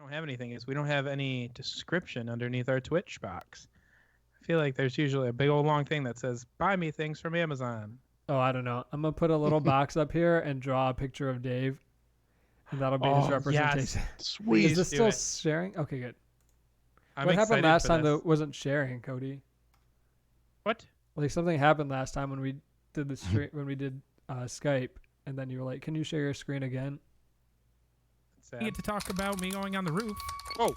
don't have anything is we don't have any description underneath our Twitch box. I feel like there's usually a big old long thing that says, buy me things from Amazon. Oh, I don't know. I'm going to put a little box up here and draw a picture of Dave. And that'll be his representation. Yes. Sweet. Is this still sharing? Okay, good. I'm what happened excited last for time this. that wasn't sharing, Cody? What? Like something happened last time when we did the stream, when we did Skype, and then you were like, "Can you share your screen again?" I get to talk about me going on the roof. Oh,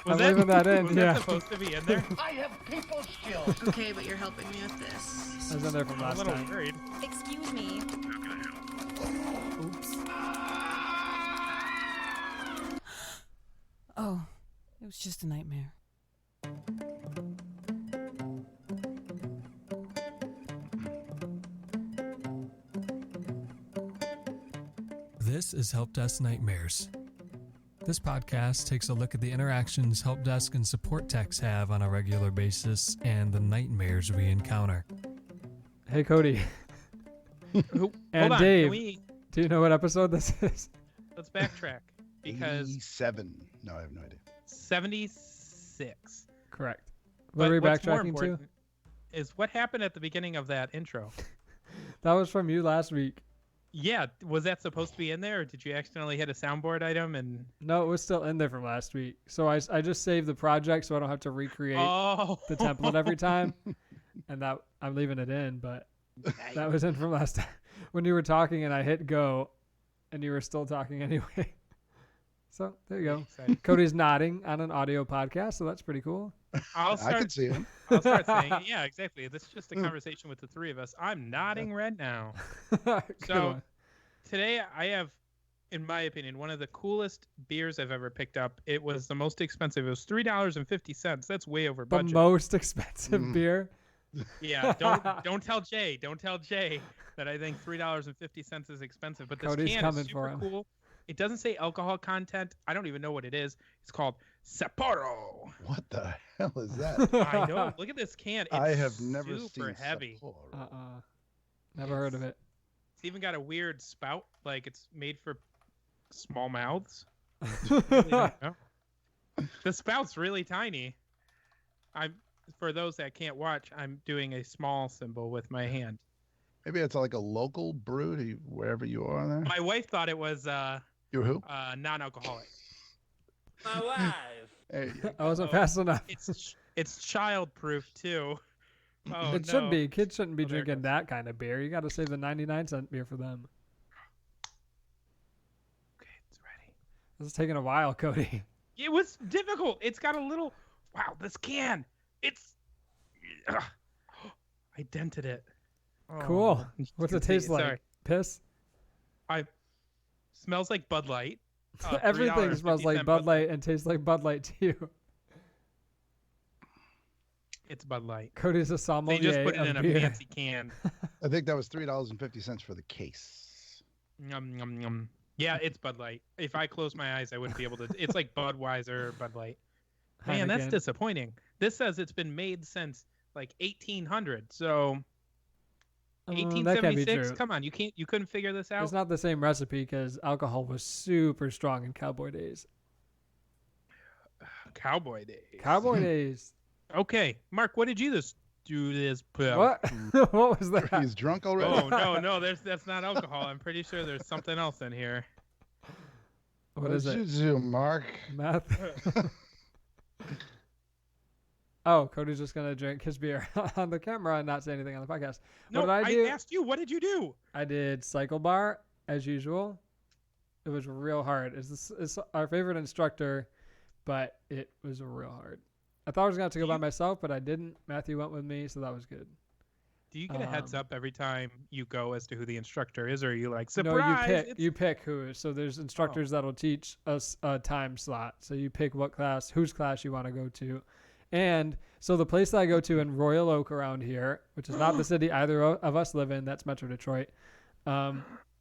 I'm leaving that in. Was Yeah, that supposed to be in there? I have people skills. Okay, but you're helping me with this. I was in there from I'm a last little time. worried. Excuse me. Oops. Oh, it was just a nightmare. This is Help Desk Nightmares. This podcast takes a look at the interactions help desk and support techs have on a regular basis and the nightmares we encounter. Hey, Cody. Hold And on. Dave. Can we, Do you know what episode this is? let's backtrack because 87. No, I have no idea. 76. Correct. What But are we what's more backtracking to? important is what happened at the beginning of that intro. That was from you last week. Yeah, was that supposed to be in there, or did you accidentally hit a soundboard item and? No, it was still in there from last week. So I just saved the project so I don't have to recreate Oh, the template every time. And that I'm leaving it in, but that was in from last time when you were talking and I hit go and you were still talking anyway. So there you go. Excited. Cody's nodding on an audio podcast, so that's pretty cool. I'll I start. can see him. I'll start saying, it. Yeah, exactly. This is just a conversation with the three of us. I'm nodding red now. Good So one. today I have, in my opinion, one of the coolest beers I've ever picked up. It was the most expensive. It was $3.50. That's way over The budget. most expensive Mm. beer. Yeah, don't tell Jay. Don't tell Jay that I think $3.50 is expensive. But this Cody's can coming is for super him. cool. It doesn't say alcohol content. I don't even know what it is. It's called Sapporo. What the hell is that? I know. Look at this can. It's I have never super seen heavy. Sapporo. Never heard of it. It's even got a weird spout, like it's made for small mouths. No. The spout's really tiny. For those that can't watch, I'm doing a small symbol with my hand. Maybe it's like a local brew to wherever you are there. My wife thought it was You're who? non-alcoholic. My wife. Hey, I wasn't fast enough. It's child-proof too. Oh, It should no. be. Kids shouldn't be Oh, there it drinking goes. that kind of beer. You got to save the 99-cent beer for them. Okay, it's ready. This is taking a while, Cody. It was difficult. It's got a little. Wow, this can. It's. Ugh. I dented it. Cool. You What's can it see- taste like? Sorry. Piss? Smells like Bud Light. Everything smells like $3.50 Bud Light and tastes like Bud Light to you. It's Bud Light. Cody's a They sommelier just put it of in a beer. fancy can. I think that was $3.50 for the case. Yum, yum, yum. Yeah, it's Bud Light. If I closed my eyes, I wouldn't be able to. It's like Budweiser or Bud Light. Man, that's Heineken. disappointing. This says it's been made since like 1800. So That can't be 1876. true. Come on, you couldn't figure this out. It's not the same recipe because alcohol was super strong in cowboy days. Cowboy days. Cowboy days. Okay, Mark, what did you do this? What? What was that? He's drunk already. Oh no, that's not alcohol. I'm pretty sure there's something else in here. What is did it? you do, Mark? Meth? Oh, Cody's just going to drink his beer on the camera and not say anything on the podcast. No, What did I do? asked you. What did you do? I did cycle bar as usual. It was real hard. It's our favorite instructor, but it was real hard. I thought I was going to have to go by myself, but I didn't. Matthew went with me, so that was good. Do you get a heads Um, up every time you go as to who the instructor is, or are you like No, surprise? you pick who. So there's instructors that'll teach us a time slot. So you pick whose class you want to go to. And so the place that I go to in Royal Oak around here, which is not the city either of us live in, that's Metro Detroit.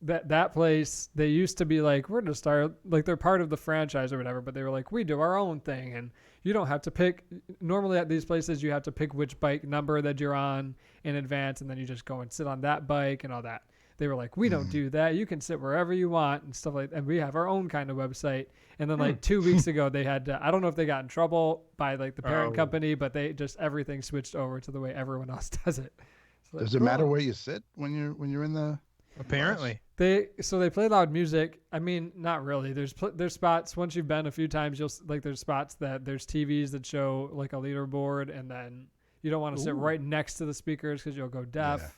That place, they used to be like, we're going to start, like they're part of the franchise or whatever, but they were like, we do our own thing. And you don't have to pick, normally at these places, you have to pick which bike number that you're on in advance. And then you just go and sit on that bike and all that. they were like, we don't do that. You can sit wherever you want and stuff like that. And we have our own kind of website. And then like 2 weeks ago, they had to, I don't know if they got in trouble by like the parent company, but they just everything switched over to the way everyone else does it. So Does it matter where you sit when you're in the? Apparently. They play loud music. I mean, not really. There's spots once you've been a few times. There's spots that there's TVs that show like a leaderboard, and then you don't want to sit right next to the speakers because you'll go deaf. Yeah.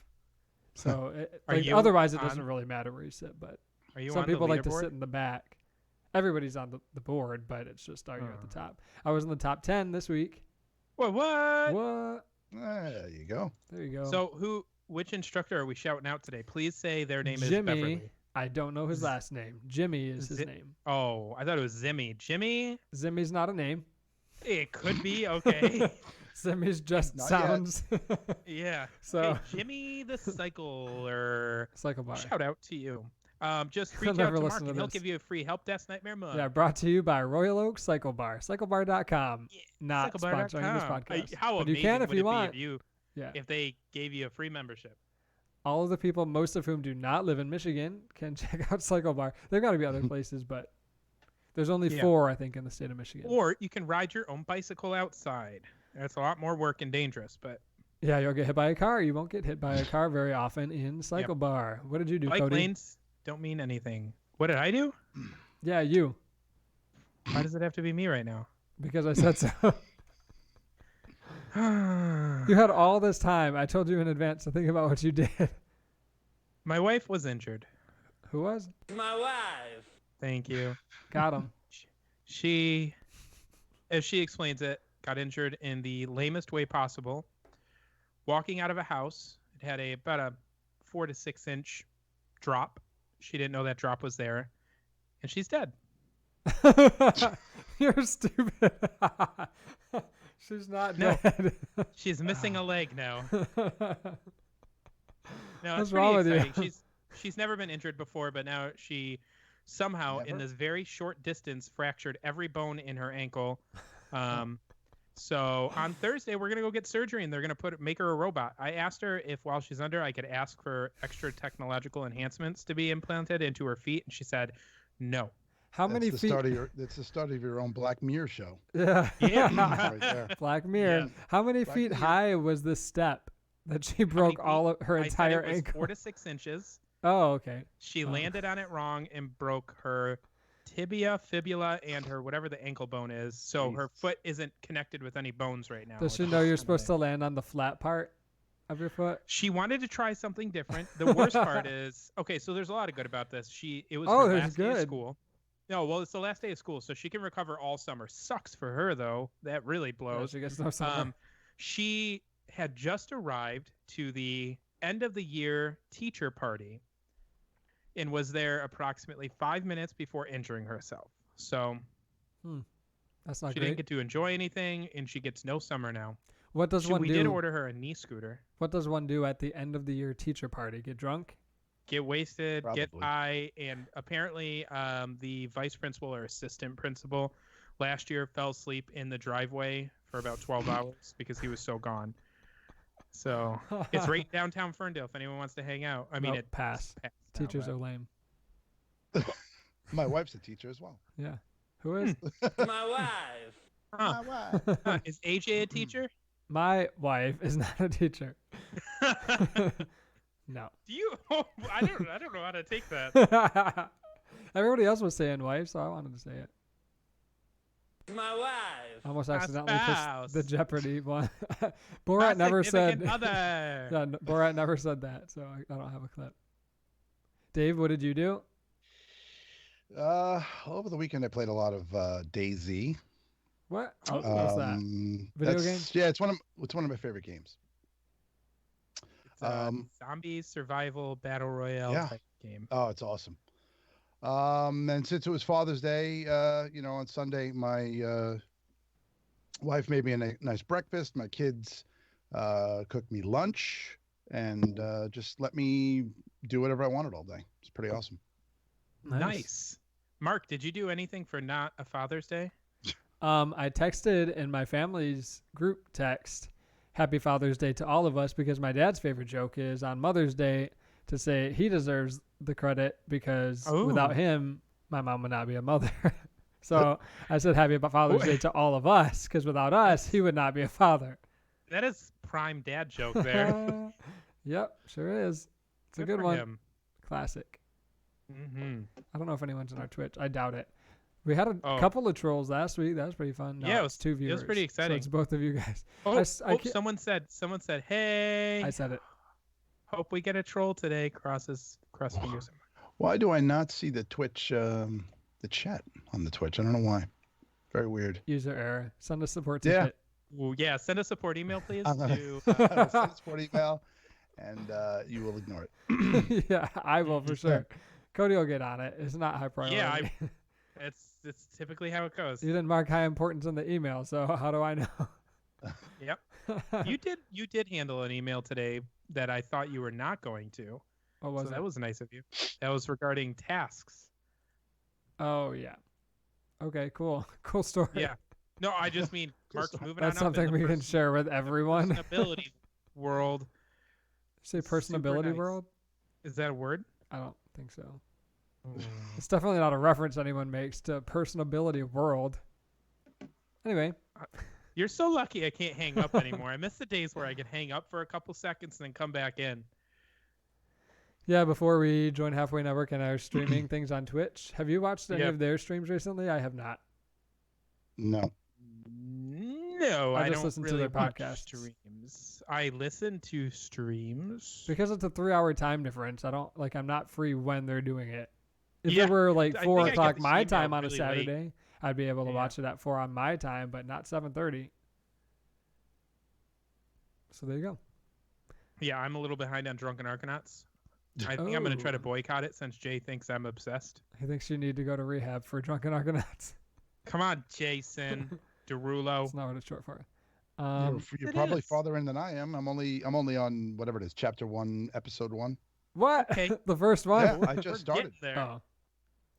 So Are you otherwise, it on- doesn't really matter where you sit. But Are you some on the people like to leaderboard? sit in the back. Everybody's on the board, but it's just starting at the top. I was in the top 10 this week. What? What? There you go. There you go. So which instructor are we shouting out today? Please say their name is Jimmy. Beverly. I don't know his last name. Jimmy is his name. Oh, I thought it was Zimmy. Jimmy? Zimmy's not a name. It could be. Okay. Zimmy's just Not yet. sounds. Yeah. So- Hey, Jimmy the Cycler. Cycle bar. Shout out to you. Just I'll reach out never to Mark listen to and he'll this. give you a free Help Desk Nightmare Mug. Yeah, brought to you by Royal Oak Cycle Bar. Cyclebar.com. Not Cyclebar.com. sponsoring this podcast. How but amazing you can if would you it want. be if you Yeah. if they gave you a free membership? All of the people, most of whom do not live in Michigan, can check out Cycle Bar. There got to be other places, but there's only Yeah. 4, I think, in the state of Michigan. Or you can ride your own bicycle outside. That's a lot more work and dangerous, but Yeah, you'll get hit by a car. You won't get hit by a car very often in Cycle Bar. What did you do, bike Cody? lanes don't mean anything. What did I do? Yeah, you. Why does it have to be me right now? Because I said so. You had all this time. I told you in advance to think about what you did. My wife was injured. Who was? My wife. Thank you. Got him. She, as she explains it, got injured in the lamest way possible. Walking out of a house, it had about a 4 to 6 inch drop. She didn't know that drop was there, and she's dead. You're stupid. She's not No. dead. She's missing a leg now. No, What's it's wrong with pretty you? exciting. She's never been injured before, but now she somehow in Never? this very short distance fractured every bone in her ankle. So on Thursday we're gonna go get surgery and they're gonna make her a robot. I asked her if while she's under I could ask for extra technological enhancements to be implanted into her feet, and she said no. How many That's the feet? start of your. That's the start of your own Black Mirror show. Yeah. Right there. Black Mirror. Yeah. How many Black feet Mirror. high was this step that she broke feet? all of her I said entire it was ankle? 4 to 6 inches. Oh, okay. She landed on it wrong and broke her tibia, fibula, and her whatever the ankle bone is. So her foot isn't connected with any bones right now. Does she which know is you're kinda supposed lame. to land on the flat part of your foot? She wanted to try something different. The worst part is, okay, so there's a lot of good about this. It was Oh, her there's last day of good. school. No, well, it's the last day of school, so she can recover all summer. Sucks for her though. That really Yeah, blows. she gets no summer. She had just arrived to the end of the year teacher party and was there approximately 5 minutes before injuring herself. So That's not she great. didn't get to enjoy anything, and she gets no summer now. What does one We do? did order her a knee scooter. What does one do at the end of the year teacher party? Get drunk? Get wasted, get Probably. high, and apparently the vice principal or assistant principal last year fell asleep in the driveway for about 12 hours because he was so gone. So it's right downtown Ferndale if anyone wants to hang out. I mean, Nope, it pass. passed now, Teachers but- are lame. My wife's a teacher as well. Yeah. Who is? My wife. Huh. My wife. Huh, Is AJ a teacher? My wife is not a teacher. No. Do you? I don't know how to take that. Everybody else was saying wife, so I wanted to say it. My wife. I almost My accidentally spouse. pushed the Jeopardy one. My Borat never said. significant Other. Yeah, Borat never said that, so I don't have a clip. Dave, what did you do? Over the weekend I played a lot of DayZ. What? Oh, what's that? Video that's- game? Yeah, it's one of my favorite games. It's a Um, zombie survival battle royale yeah. type game. Oh, it's awesome. And since it was Father's Day, on Sunday, my wife made me a nice breakfast. My kids cooked me lunch and just let me do whatever I wanted all day. It's pretty awesome. Nice. Mark, did you do anything for not a Father's Day? I texted in my family's group text, Happy Father's Day to all of us, because my dad's favorite joke is on Mother's Day, to say he deserves the credit because Oh. without him, my mom would not be a mother. So I said happy Father's Day to all of us because without us, he would not be a father. That is prime dad joke there. Yep, sure is. It's a good for one. him. Classic. Mm-hmm. I don't know if anyone's on our Twitch. I doubt it. We had a Oh. couple of trolls last week. That was pretty fun. No, Yeah, it it's was- 2 it was viewers. pretty So exciting. it's both of you guys. Oh, I s- I can't- someone said, hey. I said it. Hope we get a troll today. Cross fingers. Why do I not see the Twitch, the chat on the Twitch? I don't know why. Very weird. User error. Send a support Yeah. ticket. Well, yeah, send a support email, please. I'm gonna To, send a support email, and you will ignore it. Yeah, I will for sure. Cody will get on it. It's not high priority. Yeah, it's typically how it goes. You didn't mark high importance in the email, so how do I know? Yep. You did handle an email today that I thought you were not going to. What was So it? that was nice of you. That was regarding tasks. Oh yeah. Okay, cool. Cool story. Yeah. No, I just mean Mark's moving That's on up in something the we can share with everyone. personability world. Say Super personability nice. world? Is that a word? I don't think so. It's definitely not a reference anyone makes to personability world. Anyway, You're so lucky I can't hang up anymore. I miss the days where I could hang up for a couple seconds and then come back in. yeah, before we join Halfway Network and are streaming things on Twitch, have you watched any Yeah. of their streams recently? I have not. No. No, I I just don't listen to really their watch podcasts. streams. I listen to streams. Because it's a 3-hour time difference, I'm not free when they're doing it. If Yeah, it were like I 4 think I get o'clock this my email time on a really late. Saturday, I'd be able to Yeah. watch it at 4 on my time, but not 7:30. So there you go. Yeah, I'm a little behind on Drunken Arcanauts. I think I'm going to try to Oh. boycott it since Jay thinks I'm obsessed. He thinks you need to go to rehab for drunken Argonauts. Come on, Jason Derulo. That's not what it's short for. You're It probably is. farther in than I am. I'm only on whatever it is, chapter 1, episode 1. What? Okay. The first one? Yeah, I We're just started. getting there. Oh.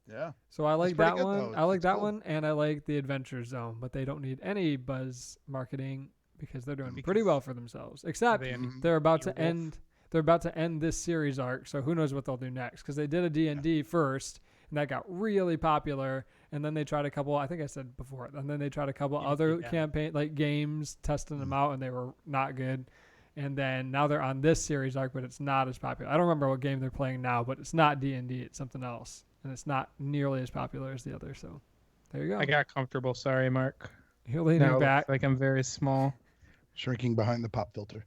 Yeah. So I like pretty that good, one. though. I like It's that cool. one, and I like the Adventure Zone, but they don't need any buzz marketing because they're doing pretty Because well for themselves. Except They- Mhm. they're about to Wolf. end. They're about to end this series arc, so who knows what they'll do next? Because they did a D&D first, and that got really popular. And then they tried a couple. I think I said before. And then they tried a couple Yeah, other yeah. campaign games, testing them out, and they were not good. And then now they're on this series arc, but it's not as popular. I don't remember what game they're playing now, but it's not D&D. It's something else, and it's not nearly as popular as the other. So there you go. I got comfortable. Sorry, Mark. You're leaning Now it back. looks like I'm very small. Shrinking behind the pop filter.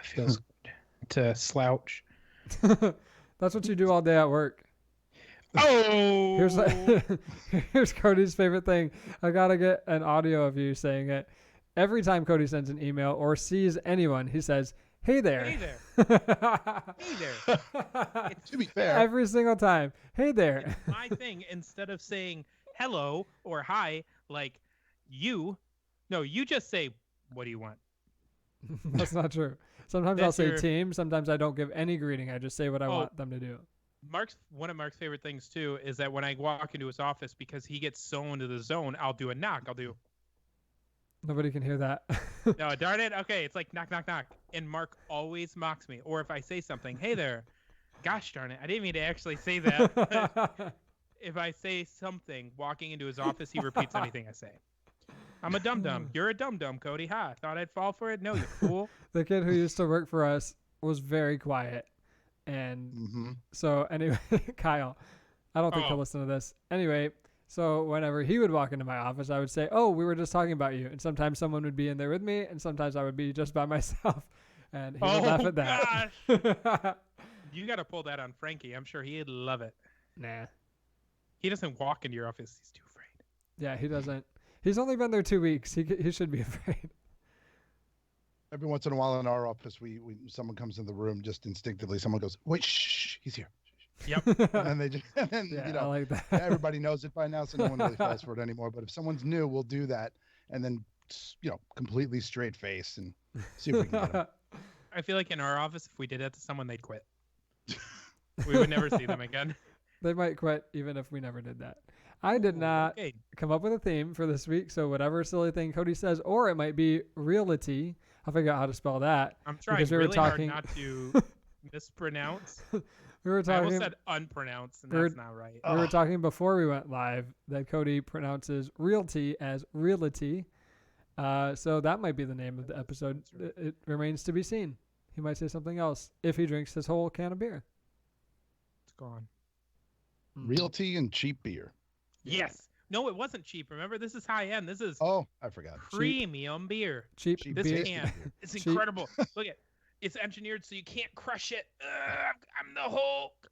Feels good to slouch. That's what you do all day at work. Oh, Here's Cody's favorite thing. I gotta get an audio of you saying it. Every time Cody sends an email or sees anyone, he says, "Hey there." Hey there. Hey there. To be fair, Every single time. Hey there. My thing, instead of saying hello or hi, like you just say, what do you want? That's not true. Sometimes I'll That's say your- team. Sometimes I don't give any greeting. I just say what I Oh. want them to do. One of Mark's favorite things too is that when I walk into his office, because he gets so into the zone, I'll do a knock. I'll do, Nobody can hear that. no, darn it. Okay, it's like knock, knock, knock. And Mark always mocks me. Or if I say something, hey there, gosh darn it, I didn't mean to actually say that. But if I say something walking into his office, he repeats anything I say. I'm a dum-dum. You're a dum-dum, Cody. Ha, thought I'd fall for it? No, you fool. The kid who used to work for us was very quiet. And hmm so anyway, Kyle, I don't think he'll Oh. listen to this. Anyway, so whenever he would walk into my office, I would say, "Oh, we were just talking about you." And sometimes someone would be in there with me, and sometimes I would be just by myself. And he would laugh at that. You got to pull that on Frankie. I'm sure he'd love it. Nah. He doesn't walk into your office. He's too afraid. Yeah, he doesn't. He's only been there 2 weeks. He should be afraid. every once in a while in our office, we someone comes in the room, just instinctively, someone goes, "Wait, shh, he's here." And then they just, and then, Yeah, you I know, like that. everybody knows it by now, so no one really falls for it anymore. But if someone's new, we'll do that, and then, you know, completely straight face and see if we can get 'em. I feel like in our office, if we did that to someone, they'd quit. We would never see them again. They might quit even if we never did that. I did Ooh, not Okay. come up with a theme for this week, so whatever silly thing Cody says, or it might be reality. I'll figure out how to spell that. I'm trying Because we were really talking- hard not to mispronounce. We were I almost talking. said unpronounced, and we were- that's not right. We were Oh. talking before we went live that Cody pronounces realty as reality. So that might be the name of the episode. That's right. It remains to be seen. He might say something else if he drinks his whole can of beer. It's gone. Realty and cheap beer. Yes. No, it wasn't cheap. Remember, this is high end. This is Oh, I forgot. premium beer. Cheap, Cheap This beer. tasting can. beer. It's Cheap. incredible. Look at, it's engineered so you can't crush it. I'm the Hulk.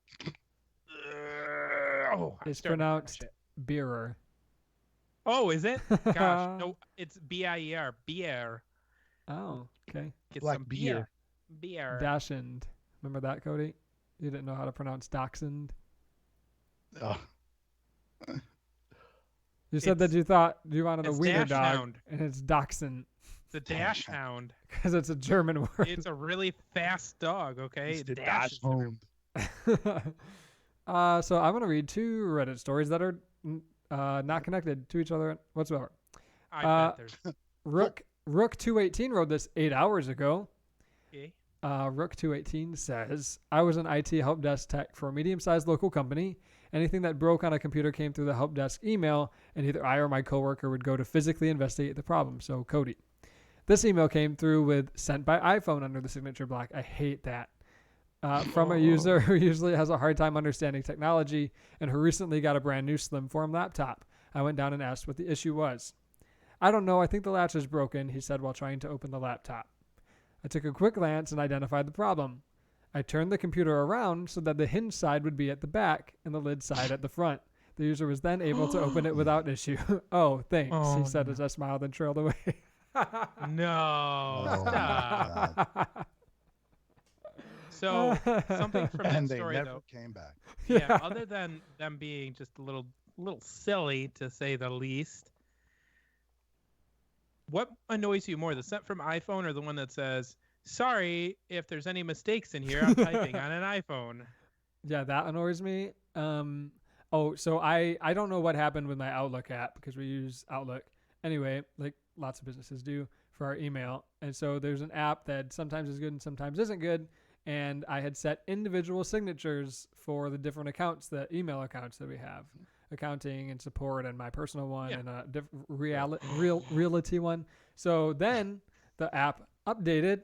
Oh, I'm It's starting to crush pronounced it. beerer. Oh, is it? Gosh, no, it's B-I-E-R. Beer. Oh, okay. Get Black some beer. Beer. Dachshund. Remember that, Cody? You didn't know how to pronounce dachshund. Oh, You said that It's- you thought you wanted a it's wiener dash dog, hound. and it's dachshund It's a dash hound. because it's a German word. It's a really fast dog, okay? it's the Dash is the home. So I'm gonna read two Reddit stories that are not connected to each other whatsoever. I bet there's. Rook 218 wrote this 8 hours ago. Okay. Rook 218 says, I was an IT help desk tech for a medium-sized local company. Anything that broke on a computer came through the help desk email, and either I or my coworker would go to physically investigate the problem. So Cody. This email came through with sent by iPhone under the signature block. I hate that. From a user who usually has a hard time understanding technology and who recently got a brand new slim form laptop. I went down and asked what the issue was. I don't know. I think the latch is broken, he said while trying to open the laptop. I took a quick glance and identified the problem. I turned the computer around so that the hinge side would be at the back and the lid side at the front. The user was then able to open it without issue. Oh, thanks, Oh, he said no. as I smiled and trailed away. No. Oh, Stop. So something from that And they story never though. came back. Yeah. Other than them being just a little silly to say the least. What annoys you more, the sent from iPhone or the one that says, "Sorry if there's any mistakes in here. I'm typing on an iPhone." Yeah, that annoys me. So I don't know what happened with my Outlook app because we use Outlook anyway, like lots of businesses do for our email. And so there's an app that sometimes is good and sometimes isn't good. And I had set individual signatures for the different accounts, the email accounts that we have, accounting and support, and my personal one, Yeah. and a realty one. So then the app updated,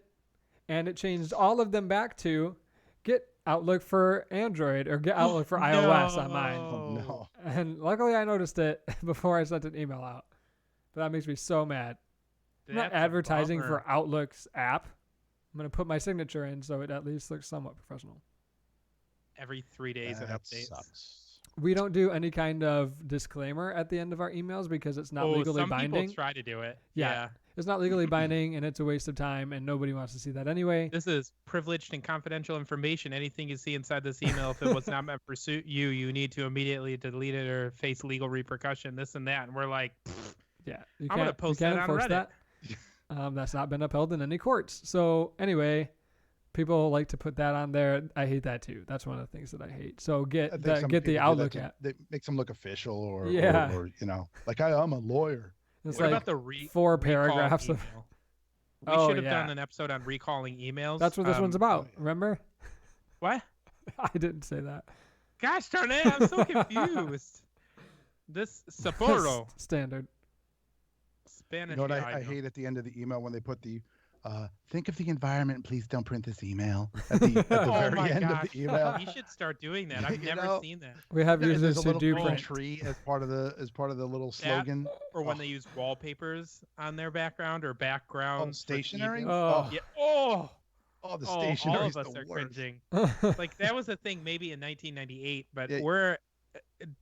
and it changed all of them back to get Outlook for Android or get Outlook for iOS on mine. Oh, no. And luckily I noticed it before I sent an email out. But that makes me so mad. I'm not That's a advertising bummer. for Outlook's app. I'm going to put my signature in so it at least looks somewhat professional. Every 3 days it That updates. sucks. We don't do any kind of disclaimer at the end of our emails because it's not legally some binding. people try to do it. Yeah. It's not legally binding and it's a waste of time and nobody wants to see that anyway. This is privileged and confidential information. Anything you see inside this email, if it was not meant for you need to immediately delete it or face legal repercussion, this and that. And we're like, Yeah. You I'm gonna can't, post you can't that on enforce Reddit. that. That's not been upheld in any courts. So anyway, people like to put that on there. I hate that too. That's one of the things that I hate. So I get think the some get the people do that Outlook to- app. That makes them look official or, Yeah. or like I'm a lawyer. It's what like about the four recall paragraphs of. email? We Oh, should have yeah. done an episode on recalling emails. That's what this one's about. yeah. Remember? What? I didn't say that. Gosh darn it, I'm so confused. This Sapporo Standard. Spanish. You know what yeah, I know. hate at the end of the email when they put the think of the environment, please don't print this email at the Oh very my end gosh. of the email. You should start doing that. I've You never know, seen that. We have There's users a who little do green print. tree as part of the little slogan. Or when they use wallpapers on their background or backgrounds. for Stationery. emails. Oh. Yeah. Oh. The Oh, stationery all is of us the are worst. cringing. Like that was a thing maybe in 1998, but Yeah. we're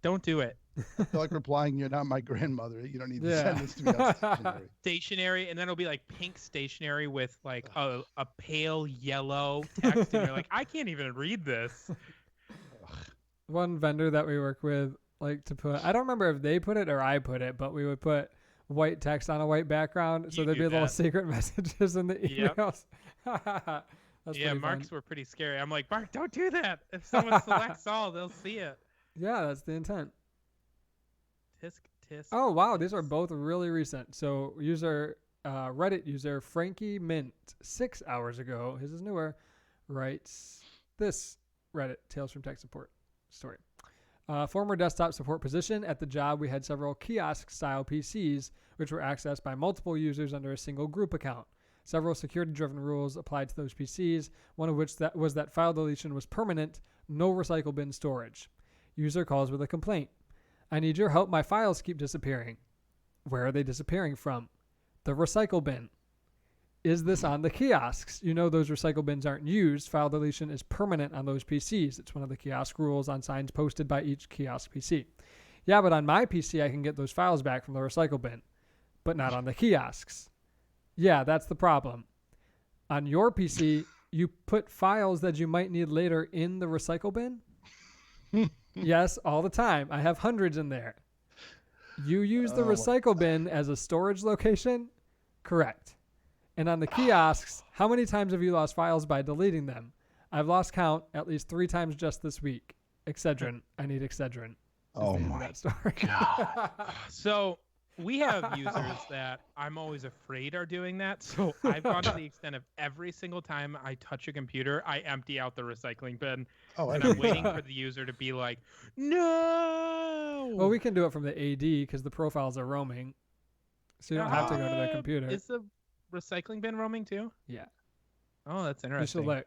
don't do it. They're like replying, "You're not my grandmother. You don't need to Yeah. send this to me on stationery." Stationery, and then it'll be like pink stationery with like a pale yellow text, and you're like, I can't even read this. One vendor that we work with like to put. I don't remember if they put it or I put it, but we would put white text on a white background, so You there'd be do little that. secret messages in the Yep. emails. That's Yeah, pretty marks fun. were pretty scary. I'm like, Mark, don't do that. If someone selects all, they'll see it. Yeah, that's the intent. Tisk tisk. Oh wow, these are both really recent. So Reddit user Frankie Mint 6 hours ago, his is newer, writes this Reddit Tales from Tech Support story. Former desktop support position at the job, we had several kiosk-style PCs which were accessed by multiple users under a single group account. Several security-driven rules applied to those PCs, one of which was that file deletion was permanent, no recycle bin storage. User calls with a complaint. I need your help. My files keep disappearing. Where are they disappearing from? The recycle bin. Is this on the kiosks? You know those recycle bins aren't used. File deletion is permanent on those PCs. It's one of the kiosk rules on signs posted by each kiosk PC. Yeah, but on my PC, I can get those files back from the recycle bin, but not on the kiosks. Yeah, that's the problem. On your PC, you put files that you might need later in the recycle bin? Yes, all the time. I have hundreds in there. You use the recycle bin as a storage location? Correct. And on the kiosks, how many times have you lost files by deleting them? I've lost count at least 3 times just this week. Excedrin. I need Excedrin. Oh my that story. God. So we have users that I'm always afraid are doing that. So I've gone to the extent of every single time I touch a computer, I empty out the recycling bin. Oh, And I'm waiting for the user to be like, no. Well, we can do it from the AD because the profiles are roaming. So you don't have to go to their computer. Is the recycling bin roaming too? Yeah. Oh, that's You should interesting. look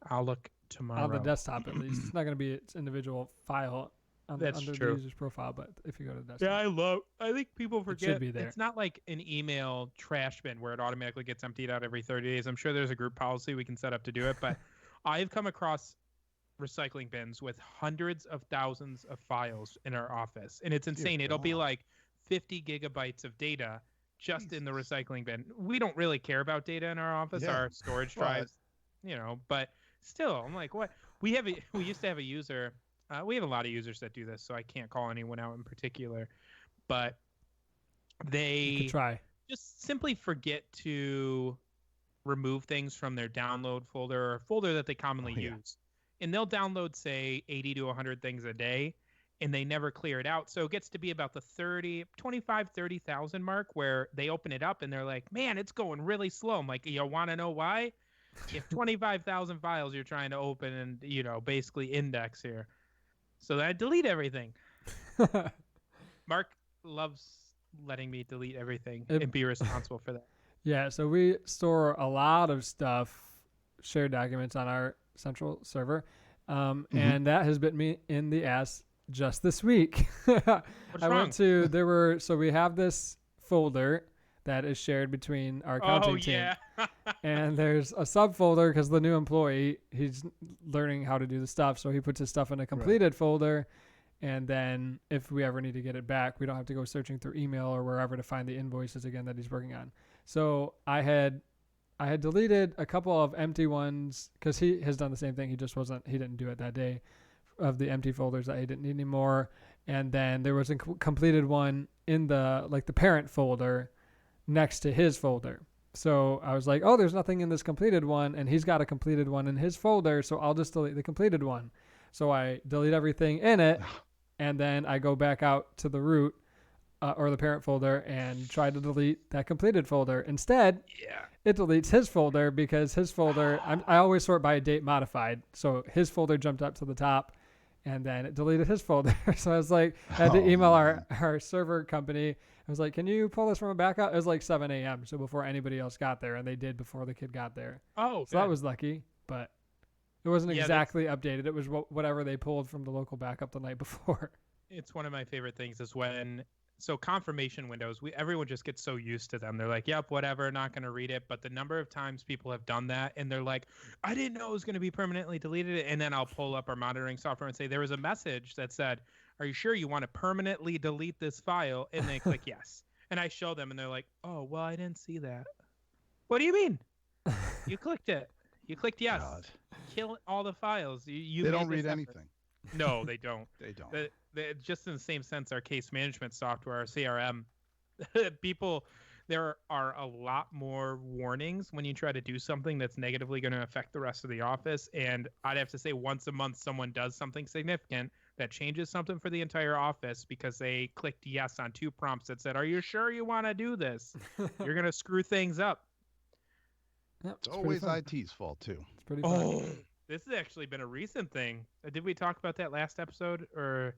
I'll look tomorrow. on the desktop at least. It's not going to be its individual file That's under true. the user's profile, but if you go to the desktop. Yeah, I think people forget. be there. It's not like an email trash bin where it automatically gets emptied out every 30 days. I'm sure there's a group policy we can set up to do it, but I've come across recycling bins with hundreds of thousands of files in our office, and it's insane. It'll be God. like 50 gigabytes of data just in the recycling bin. We don't really care about data in our office, Yeah. our storage Well, drives, but still, I'm like, what? We used to have a user. We have a lot of users that do this, so I can't call anyone out in particular, but You they could try. just simply forget to remove things from their download folder or folder that they commonly Oh, yeah. use. And they'll download, say, 80 to 100 things a day, and they never clear it out. So it gets to be about the 30,000 mark where they open it up and they're like, man, it's going really slow. I'm like, you want to know why? You have 25,000 files you're trying to open and, basically index here. So I delete everything. Mark loves letting me delete everything and be responsible for that. Yeah, so we store a lot of stuff, shared documents on our central server, and that has bit me in the ass just this week. I went to so we have this folder that is shared between our accounting team. yeah. And there's a subfolder because the new employee, he's learning how to do the stuff. So he puts his stuff in a completed folder. And then if we ever need to get it back, we don't have to go searching through email or wherever to find the invoices again that he's working on. So I had deleted a couple of empty ones because he has done the same thing. He didn't do it that day, of the empty folders that he didn't need anymore. And then there was a completed one in the parent folder next to his folder. So I was like, oh, there's nothing in this completed one, and he's got a completed one in his folder, so I'll just delete the completed one. So I delete everything in it, and then I go back out to the root or the parent folder and try to delete that completed folder. Instead, it deletes his folder because his folder, I always sort by date modified, so his folder jumped up to the top, and then it deleted his folder. So I was like, I had to email our server company. I was like, can you pull this from a backup? It was like 7 a.m. So before anybody else got there, and they did before the kid got there. Oh, So that was lucky, but it wasn't Yeah, exactly updated. It was whatever they pulled from the local backup the night before. it's one of my favorite things is when confirmation windows, everyone just gets so used to them. They're like, yep, whatever, not going to read it. But the number of times people have done that and they're like, I didn't know it was going to be permanently deleted. And then I'll pull up our monitoring software and say, there was a message that said, are you sure you want to permanently delete this file? And they click yes. And I show them and they're like, oh, well, I didn't see that. What do you mean? You clicked it. You clicked yes. God. Kill all the files. You They made don't this read effort. anything. No, they don't. They don't. Just in the same sense, our case management software, our CRM, there are a lot more warnings when you try to do something that's negatively going to affect the rest of the office. And I'd have to say once a month, someone does something significant. that changes something for the entire office because they clicked yes on 2 prompts that said, "Are you sure you want to do this?" You're gonna screw things up. Yep, It's pretty always fun. IT's fault too. It's pretty fun. Oh, this has actually been a recent thing. Did we talk about that last episode, or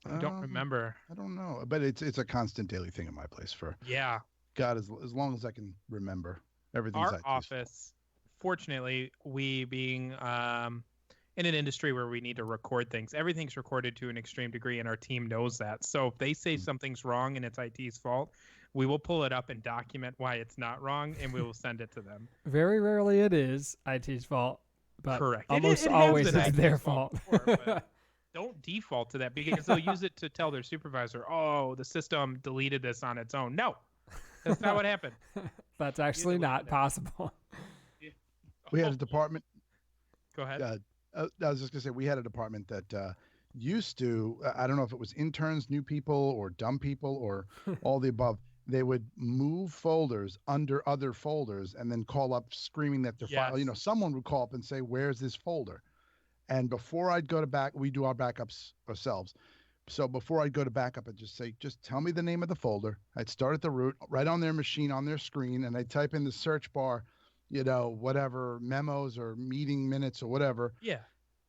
I don't remember? I don't know, but it's a constant daily thing at my place for Yeah, God as long as I can remember. Everything's our IT's fault. office. Fortunately, we being in an industry where we need to record things, everything's recorded to an extreme degree, and our team knows that. So if they say something's wrong and it's IT's fault, we will pull it up and document why it's not wrong, and we will send it to them. Very rarely it is IT's fault, but Correct. almost It has always been it's IT's their fault. before, but don't default to that because they'll use it to tell their supervisor, "Oh, the system deleted this on its own." No, that's not what happened. That's actually deleted not it. possible. We had Oh, a department. Go ahead. I was just gonna say we had a department that used to. I don't know if it was interns, new people, or dumb people, or all the above. They would move folders under other folders and then call up screaming that their file. Yes. Someone would call up and say, "Where's this folder?" And before I'd go to we do our backups ourselves. So before I'd go to backup, I'd just say, "Just tell me the name of the folder." I'd start at the root, right on their machine, on their screen, and I'd type in the search bar, whatever memos or meeting minutes or whatever. Yeah.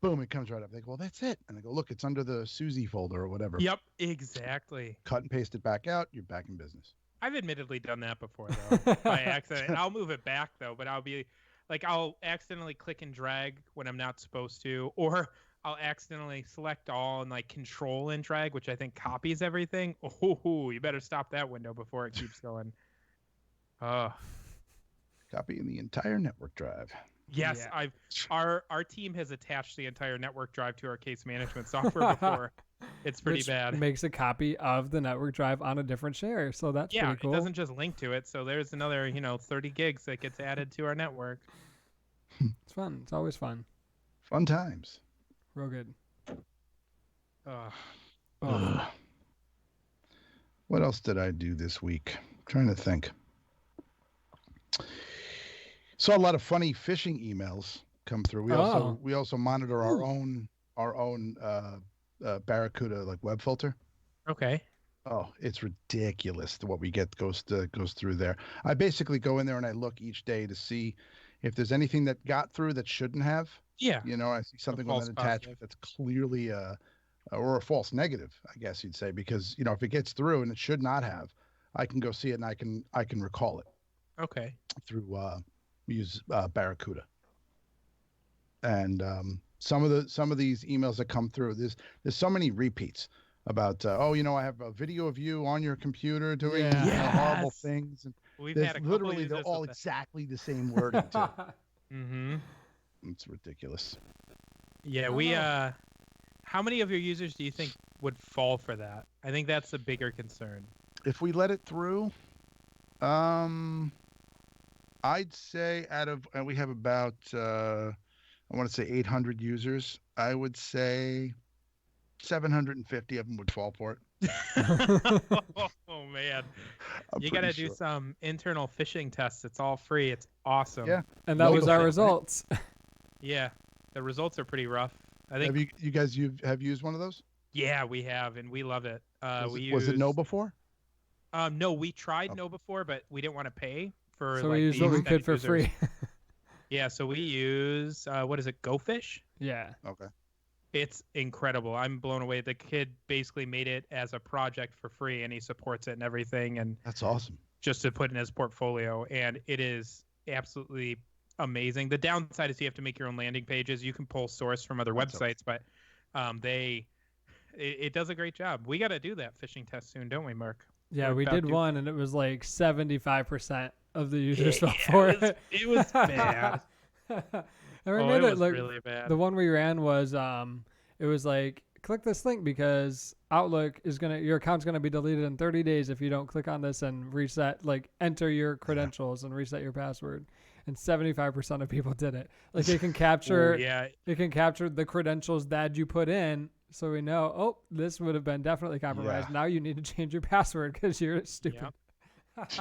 Boom, it comes right up. They go, "Well, that's it." And I go, "Look, it's under the Susie folder or whatever." Yep. Exactly. Cut and paste it back out. You're back in business. I've admittedly done that before though, by accident. I'll move it back though, but I'll be like, I'll accidentally click and drag when I'm not supposed to, or I'll accidentally select all and like control and drag, which I think copies everything. Oh, you better stop that window before it keeps going. Copying the entire network drive. Yes, Yeah. our team has attached the entire network drive to our case management software before. It's pretty Which bad. makes a copy of the network drive on a different share. So that's Yeah, pretty cool. it doesn't just link to it. So there's another, 30 gigs that gets added to our network. It's fun. It's always fun. Fun times. Real good. Ugh. Oh. Ugh. What else did I do this week? I'm trying to think. Saw a lot of funny phishing emails come through. We also monitor our own Barracuda like web filter. Okay. Oh, it's ridiculous what we get goes through there. I basically go in there and I look each day to see if there's anything that got through that shouldn't have. Yeah. I see something on false an attachment positive. that's clearly or a false negative, I guess you'd say, because if it gets through and it should not have, I can go see it and I can recall it Okay. through we use Barracuda. And some of these emails that come through, there's so many repeats about I have a video of you on your computer doing Yeah. horrible Yes. things, and We've there's had a couple literally users they're all with that. exactly the same wording too. Mm-hmm. It's ridiculous. Yeah, how many of your users do you think would fall for that? I think that's the bigger concern. If we let it through, I'd say we have about I want to say 800 users. I would say 750 of them would fall for it. Oh man, I'm you got to pretty do sure. some internal phishing tests. It's all free. It's awesome. Yeah. And that was Local our thing, right? results. Yeah. The results are pretty rough. I think. Have you guys have used one of those? Yeah, we have, and we love it. Was it no before? No, we tried Oh. no before, but we didn't want to pay for. So like, we used the what we extended could for users. free. Yeah, so we use what is it? GoFish. Yeah. Okay. It's incredible. I'm blown away. The kid basically made it as a project for free, and he supports it and everything, and That's awesome. just to put in his portfolio. And it is absolutely amazing. The downside is you have to make your own landing pages. You can pull source from other That's websites, but it does a great job. We got to do that phishing test soon, don't we, Mark? Yeah, We're we about did to- one, and it was like 75% of the users fell Yeah, for it was- it. it was bad. And we Oh, made it it was look. really bad. The one we ran was it was like, click this link because Outlook your account's gonna be deleted in 30 days if you don't click on this and reset, like enter your credentials and reset your password. And 75% of people did it. Like it can capture Ooh, yeah, it can capture the credentials that you put in, so we know, oh, this would have been definitely compromised. Yeah. Now you need to change your password because you're stupid. It's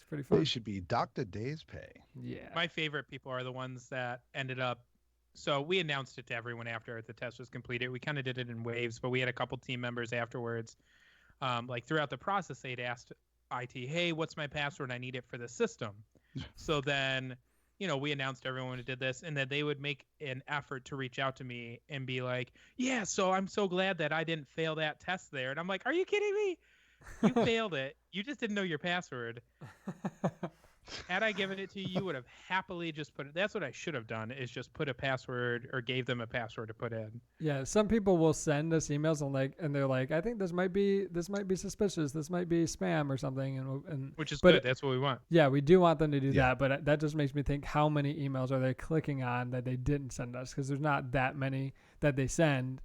pretty They fun. should be Dr. Days pay. Yeah. my favorite people are the ones that ended up So we announced it to everyone after the test was completed. We kind of did it in waves, but we had a couple team members afterwards. Like throughout the process, they'd asked IT, "Hey, what's my password? I need it for the system." So then, we announced to everyone who did this, and then they would make an effort to reach out to me and be like, "Yeah, so I'm so glad that I didn't fail that test there." And I'm like, "Are you kidding me? You failed it. You just didn't know your password. Had I given it to you, you would have happily just put it. That's what I should have done, is just put a password or gave them a password to put in." Yeah, some people will send us emails and they're like, "I think this might be suspicious. This might be spam or something." And Which is but good. That's what we want. yeah, we do want them to do Yeah. that, but that just makes me think, how many emails are they clicking on that they didn't send us? Because there's not that many that they send.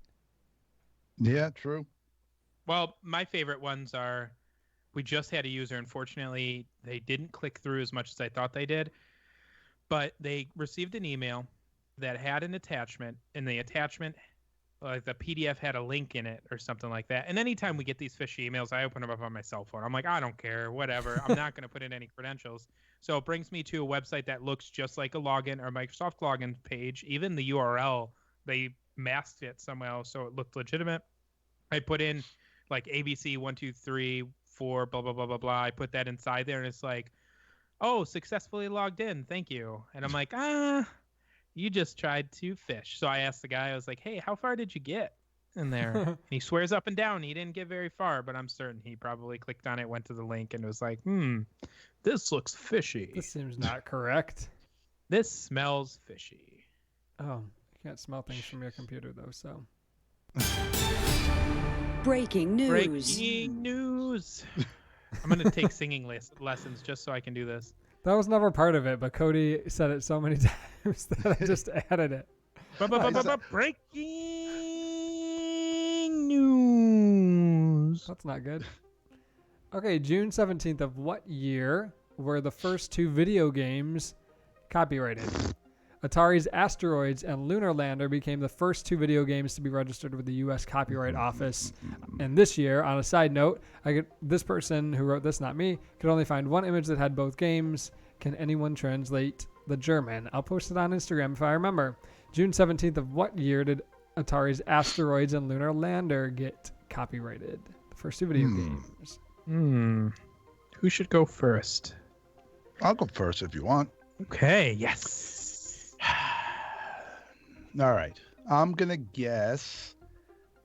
Yeah, true. Well, my favorite ones are, we just had a user. Unfortunately, they didn't click through as much as I thought they did, but they received an email that had an attachment, and the attachment, like the PDF, had a link in it or something like that. And anytime we get these fishy emails, I open them up on my cell phone. I'm like, I don't care, whatever. I'm not going to put in any credentials. So it brings me to a website that looks just like a login or Microsoft login page. Even the URL, they masked it somehow so it looked legitimate. I put in like ABC 123 4 blah blah blah blah blah. I put that inside there, and it's like, "Oh, successfully logged in, thank you." And I'm like, you just tried to fish. So I asked the guy, I was like, "Hey, how far did you get in there?" And he swears up and down he didn't get very far, but I'm certain he probably clicked on it, went to the link, and was like, this looks fishy. This seems not correct. This smells fishy. Oh, you can't smell things from your computer though, so. Breaking news. Breaking news. I'm going to take singing lessons just so I can do this. That was never part of it, but Cody said it so many times that I just added it. Breaking news. That's not good. Okay, June 17th of what year were the first two video games copyrighted? Atari's Asteroids and Lunar Lander became the first two video games to be registered with the U.S. Copyright Office. And this year, on a side note, this person who wrote this, not me, could only find one image that had both games. Can anyone translate the German? I'll post it on Instagram if I remember. June 17th of what year did Atari's Asteroids and Lunar Lander get copyrighted? The first two video games. Who should go first? I'll go first if you want. Okay, yes. All right. I'm going to guess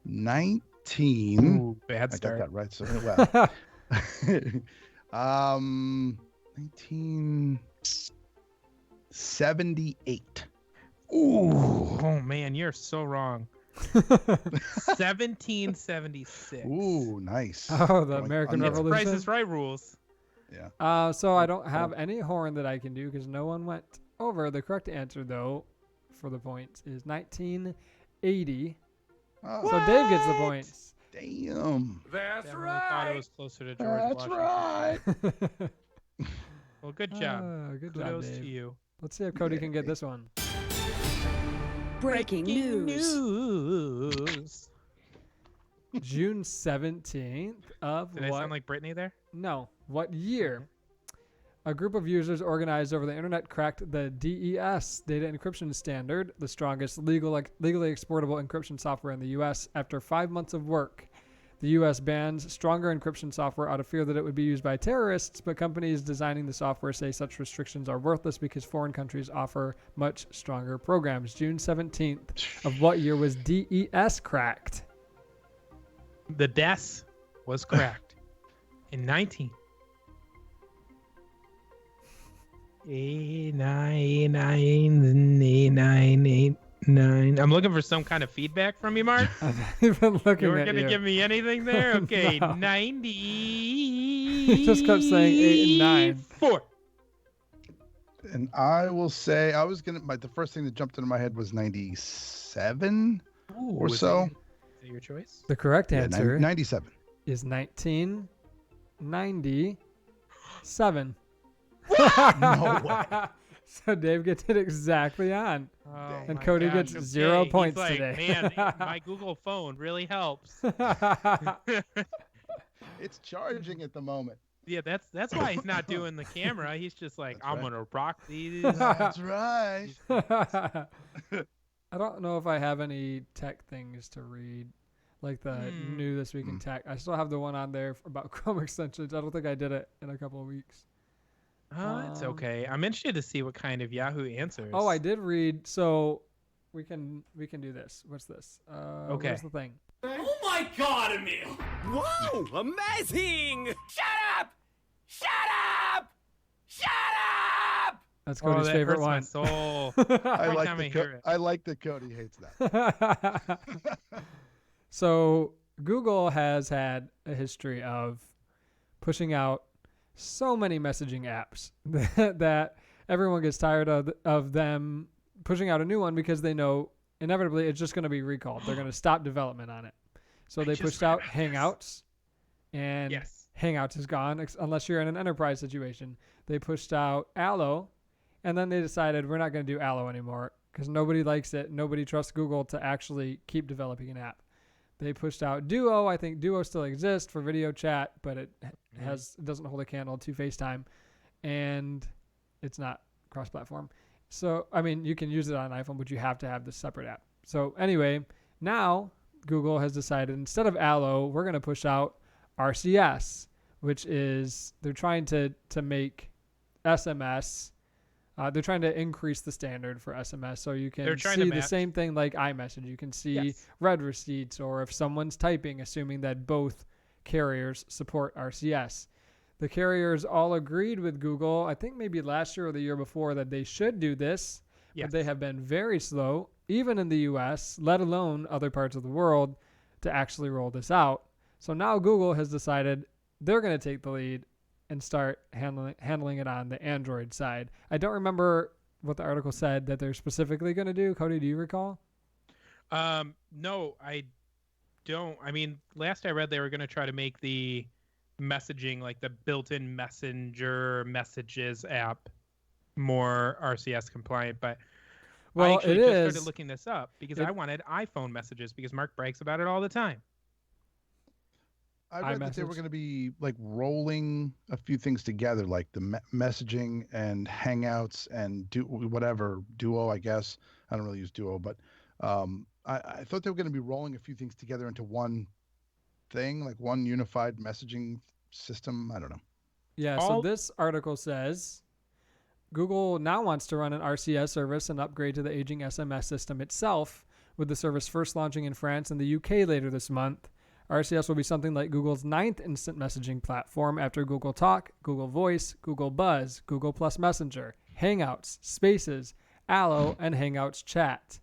19. Ooh, bad I got start. that right. So, well. 1978. Ooh, oh man, you're so wrong. 1776. Ooh, nice. Oh, the Going American under. It's Price Revolution. is Right rules. Yeah. So I don't have any horn that I can do because no one went over. The correct answer, though, for the points is 1980. Oh, So Dave gets the points. damn. Definitely thought it was closer to George That's Washington. right. Well, good job. Good job, Kudos to Dave. you. Let's see if Cody can get this one. Breaking news. News. June 17th of Did I what? sound like Britney there? No. What year? A group of users organized over the internet cracked the DES, data encryption standard, the strongest legally exportable encryption software in the U.S. After 5 months of work, the U.S. bans stronger encryption software out of fear that it would be used by terrorists, but companies designing the software say such restrictions are worthless because foreign countries offer much stronger programs. June 17th of what year was DES cracked? The DES was cracked in 1989. I'm looking for some kind of feedback from you, Mark. I've been looking You were at gonna you. give me anything there? Okay, No. 90. He just kept saying 8 and 9. 4. And I will say the first thing that jumped into my head was 97 or is so. Is that your choice? The correct Yeah, answer 97. is 1997. No way. So Dave gets it exactly on. Oh And my Cody gosh, gets 0 okay. He's points like, today. Man, my Google phone really helps. It's charging at the moment. Yeah, that's why he's not doing the camera. He's just like, That's I'm right. gonna rock these. That's right. I don't know if I have any tech things to read, like the new This Week in Tech. I still have the one on there about Chrome extensions. I don't think I did it in a couple of weeks. It's okay. I'm interested to see what kind of Yahoo answers. Oh, I did read. So we can do this. What's this? Okay. Where's the thing? Oh my god, Emil! Whoa! Amazing! Shut up! Shut up! Shut up! That's Oh, Cody's that favorite hurts my one. soul. I Every like time the I hear it. I like that Cody hates that. So Google has had a history of pushing out so many messaging apps that everyone gets tired of them pushing out a new one because they know inevitably it's just going to be recalled. They're going to stop development on it. So they pushed out Hangouts, and Yes. Hangouts is gone unless you're in an enterprise situation. They pushed out Allo, and then they decided we're not going to do Allo anymore because nobody likes it. Nobody trusts Google to actually keep developing an app. They pushed out Duo. I think Duo still exists for video chat, but it doesn't hold a candle to FaceTime, and it's not cross-platform. So, I mean, you can use it on an iPhone, but you have to have this separate app. So, anyway, now Google has decided instead of Allo, we're going to push out RCS, which is they're trying to make SMS. They're trying to increase the standard for SMS, so you can see the same thing like iMessage. You can see read receipts, or if someone's typing, assuming that both carriers support RCS. The carriers all agreed with Google, I think maybe last year or the year before, that they should do this, but they have been very slow, even in the US, let alone other parts of the world, to actually roll this out. So now Google has decided they're going to take the lead and start handling it on the Android side. I don't remember what the article said that they're specifically going to do. Cody, do you recall? No, I don't. I mean, last I read, they were going to try to make the messaging, like the built-in messenger messages app, more RCS compliant. But I actually just started looking this up because I wanted iPhone messages because Mark brags about it all the time. I read that they were going to be like rolling a few things together, like the messaging and Hangouts and Duo, I guess. I don't really use Duo, but I thought they were going to be rolling a few things together into one thing, like one unified messaging system. I don't know. Yeah, so this article says Google now wants to run an RCS service and upgrade to the aging SMS system itself, with the service first launching in France and the UK later this month. RCS will be something like Google's 9th instant messaging platform after Google Talk, Google Voice, Google Buzz, Google Plus Messenger, Hangouts, Spaces, Allo, and Hangouts Chat.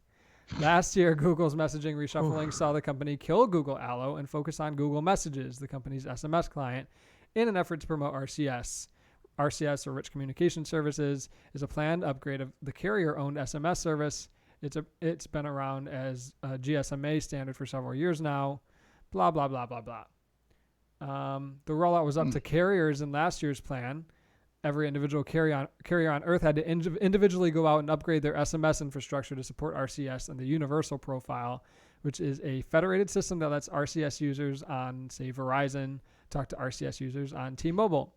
Last year, Google's messaging reshuffling saw the company kill Google Allo and focus on Google Messages, the company's SMS client, in an effort to promote RCS. RCS, or Rich Communication Services, is a planned upgrade of the carrier-owned SMS service. It's been around as a GSMA standard for several years now. Blah, blah, blah, blah, blah. The rollout was up to carriers in last year's plan. Every individual carrier on Earth had to individually go out and upgrade their SMS infrastructure to support RCS and the Universal Profile, which is a federated system that lets RCS users on, say, Verizon talk to RCS users on T-Mobile.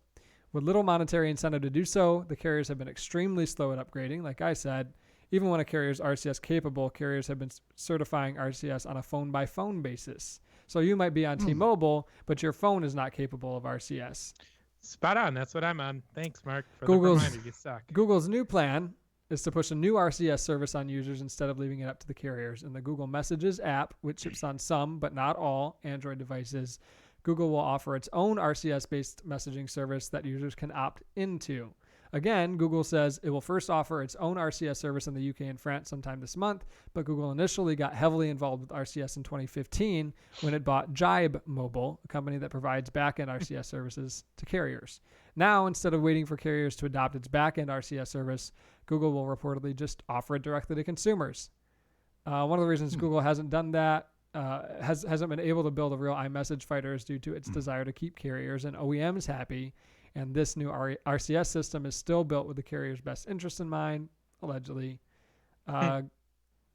With little monetary incentive to do so, the carriers have been extremely slow at upgrading. Like I said, even when a carrier is RCS capable, carriers have been certifying RCS on a phone-by-phone basis. So you might be on T-Mobile, but your phone is not capable of RCS. Spot on. That's what I'm on. Thanks, Mark, for the reminder. You suck. Google's new plan is to push a new RCS service on users instead of leaving it up to the carriers. In the Google Messages app, which ships on some, but not all, Android devices, Google will offer its own RCS-based messaging service that users can opt into. Again, Google says it will first offer its own RCS service in the UK and France sometime this month, but Google initially got heavily involved with RCS in 2015 when it bought Jibe Mobile, a company that provides back-end RCS services to carriers. Now, instead of waiting for carriers to adopt its back-end RCS service, Google will reportedly just offer it directly to consumers. One of the reasons Google hasn't done that, hasn't been able to build a real iMessage fighter is due to its desire to keep carriers and OEMs happy. And this new RCS system is still built with the carrier's best interest in mind, allegedly.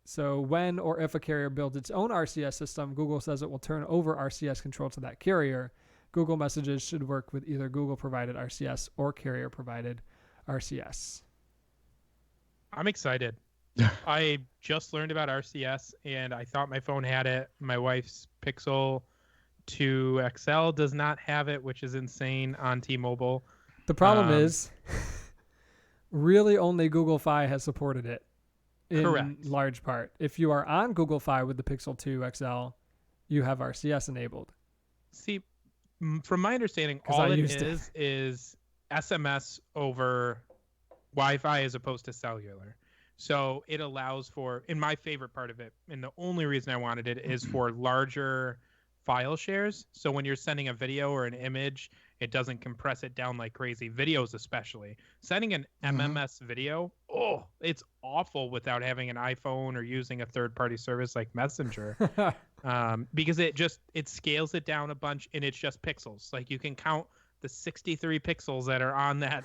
So when or if a carrier builds its own RCS system, Google says it will turn over RCS control to that carrier. Google Messages should work with either Google-provided RCS or carrier-provided RCS. I'm excited. I just learned about RCS, and I thought my phone had it. My wife's Pixel 2 XL does not have it, which is insane on T-Mobile. The problem Um, is, really only Google Fi has supported it in Correct. large part. If you are on Google Fi with the Pixel 2 XL, you have RCS enabled. See, from my understanding, 'Cause I all it used it. is SMS over Wi-Fi as opposed to cellular. So it allows for, and my favorite part of it, and the only reason I wanted it is for larger file shares. So when you're sending a video or an image, it doesn't compress it down like crazy. Videos especially. Sending an MMS video, it's awful without having an iPhone or using a third-party service like Messenger. Because it scales it down a bunch, and it's just pixels. Like you can count the 63 pixels that are on that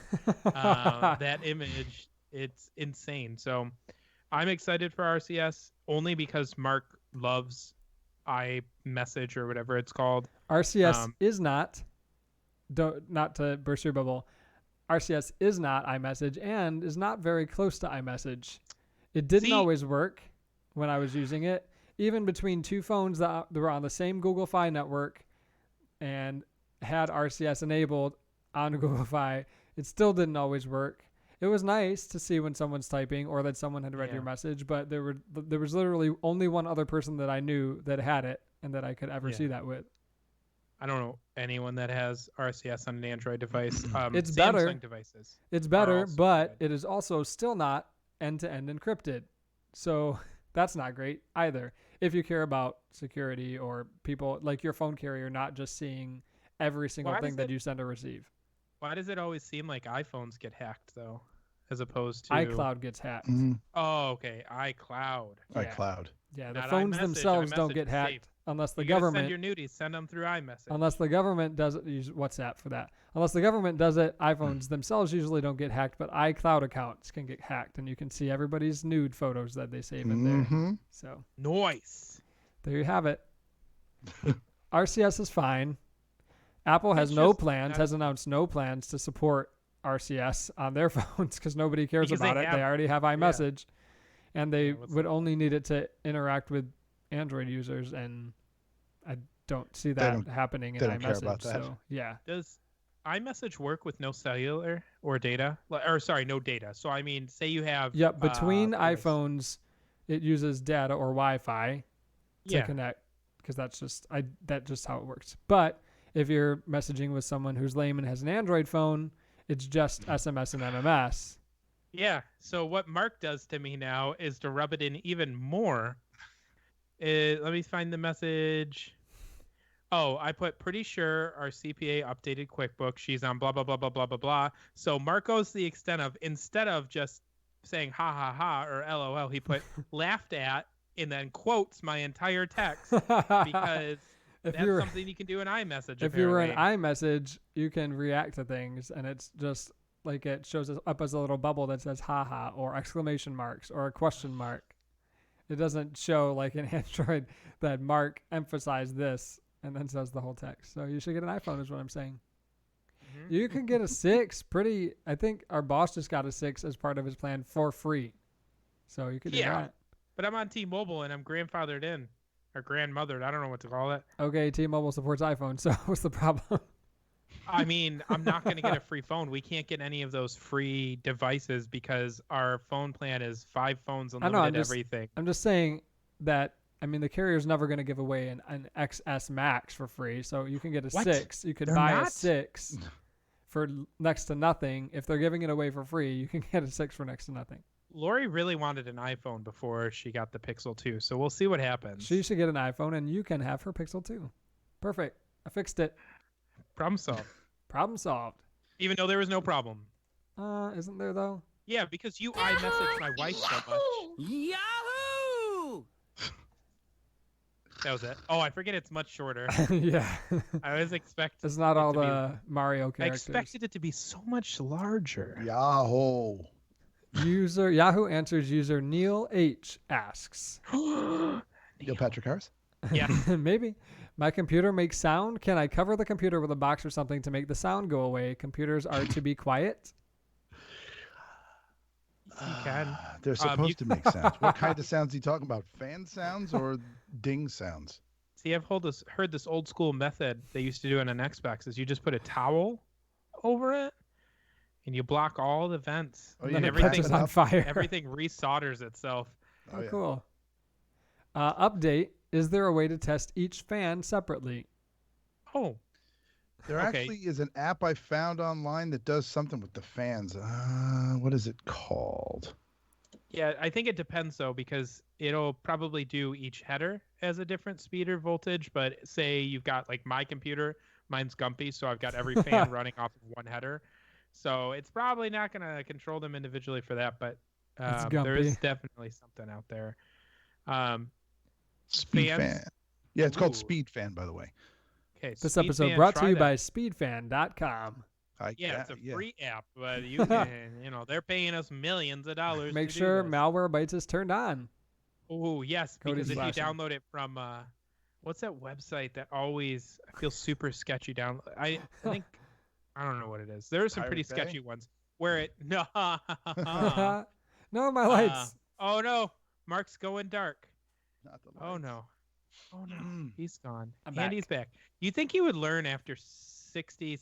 that image. It's insane. So I'm excited for RCS only because Mark loves iMessage or whatever it's called. RCS is not to burst your bubble. RCS is not iMessage and is not very close to iMessage. It didn't See? always work when I was using it. Even between two phones that were on the same Google Fi network and had RCS enabled on Google Fi, it still didn't always work. It was nice to see when someone's typing or that someone had read Yeah. your message, but there was literally only one other person that I knew that had it and that I could ever Yeah. see that with. I don't know anyone that has RCS on an Android device. It's Samsung better. devices. It's better, also but good. it is also still not end-to-end encrypted. So that's not great either. If you care about security or people like your phone carrier not just seeing every single Why thing does that it- you send or receive. Why does it always seem like iPhones get hacked though, as opposed to iCloud gets hacked. Mhm. Oh, okay, iCloud. Yeah. iCloud. Yeah, the Not phones iMessage. themselves don't iMessage get is hacked safe. unless the You gotta government send your nudies, send them through iMessage. unless the government doesn't use WhatsApp for that. Unless the government does it, iPhones themselves usually don't get hacked, but iCloud accounts can get hacked and you can see everybody's nude photos that they save in there. Mhm. So Noise. there you have it. RCS is fine. Apple has It's no just plans, not- has announced no plans to support RCS on their phones because nobody cares Because they about it. They have- already have iMessage, and they Yeah, what's would the- only need it to interact with Android users, and I don't see that don't- happening in they don't care iMessage. about that. So yeah, Does iMessage work with no cellular or data? Or sorry, no data. So I mean, say you have yep. Between voice. iPhones, it uses data or Wi-Fi to Yeah. connect because that's just how it works. But if you're messaging with someone who's lame and has an Android phone, it's just SMS and MMS. Yeah. So what Mark does to me now is to rub it in even more. Let me find the message. Oh, I put pretty sure our CPA updated QuickBooks. She's on blah, blah, blah, blah, blah, blah, blah. So Mark goes to the extent of, instead of just saying ha, ha, ha, or LOL, he put laughed at and then quotes my entire text because if that's you're something you can do in iMessage. if you were in apparently. iMessage, you can react to things, and it's just like it shows up as a little bubble that says haha or exclamation marks or a question mark. It doesn't show like in Android that Mark emphasized this and then says the whole text. So you should get an iPhone is what I'm saying. Mhm. You can get a 6 I think our boss just got a 6 as part of his plan for free. So you could do Yeah. that. But I'm on T-Mobile and I'm grandfathered in. Or grandmothered. I don't know what to call it. Okay, T-Mobile supports iPhone, so what's the problem? I mean, I'm not going to get a free phone. We can't get any of those free devices because our phone plan is 5 phones, know, unlimited I'm just- everything. I'm just saying that, I mean, the carrier's never going to give away an XS Max for free, so you can get a What? 6. You could They're buy a not? 6 for next to nothing. If they're giving it away for free, you can get a 6 for next to nothing. Lori really wanted an iPhone before she got the Pixel 2, so we'll see what happens. She should get an iPhone, and you can have her Pixel 2. Perfect. I fixed it. Problem solved. Problem solved. Even though there was no problem. Isn't there, though? Yeah, because you iMessage my wife so much. Yahoo! That was it. Oh, I forget it's much shorter. Yeah. I was expecting. It's not it all to be- the Mario I characters. expected it to be so much larger. Yahoo. Yahoo Answers user Neil H asks. Neil Patrick Harris. Yeah. Maybe. My computer makes sound. Can I cover the computer with a box or something to make the sound go away? Computers are to be quiet. You can. They're supposed to make sounds. What kind of sounds are you talking about? Fan sounds or ding sounds? See, I've heard this old school method they used to do in an Xbox is you just put a towel over it and you block all the vents. Oh, And yeah, then it everything- catches on fire. Everything resolders itself. Oh, yeah. cool. Update. Is there a way to test each fan separately? Oh, There Okay. actually is an app I found online that does something with the fans. What is it called? yeah. I think it depends though, because it'll probably do each header as a different speed or voltage. But say you've got like my computer, mine's Gumpy, so I've got every fan running off of one header. So it's probably not going to control them individually for that. But It's there is Gumpy. definitely something out there. Speed Fans? Fan. Yeah, it's called Ooh. Speed Fan, by the way. Okay. This Speed episode Fan, brought to try you that. by speedfan.com. Yeah, it's a yeah. free app, but you can, they're paying us millions of dollars. Make to do sure this. Malware Bytes is turned on. Oh yes, Cody's because if flashing. you download it from what's that website that always feels super sketchy down? I think I don't know what it is. There are some pretty Pirate Bay? sketchy ones where it no. No, my lights. Oh no, Mark's going dark. Not the Oh lights. no. Oh no, he's gone. I'm Andy's back. You think he would learn after 60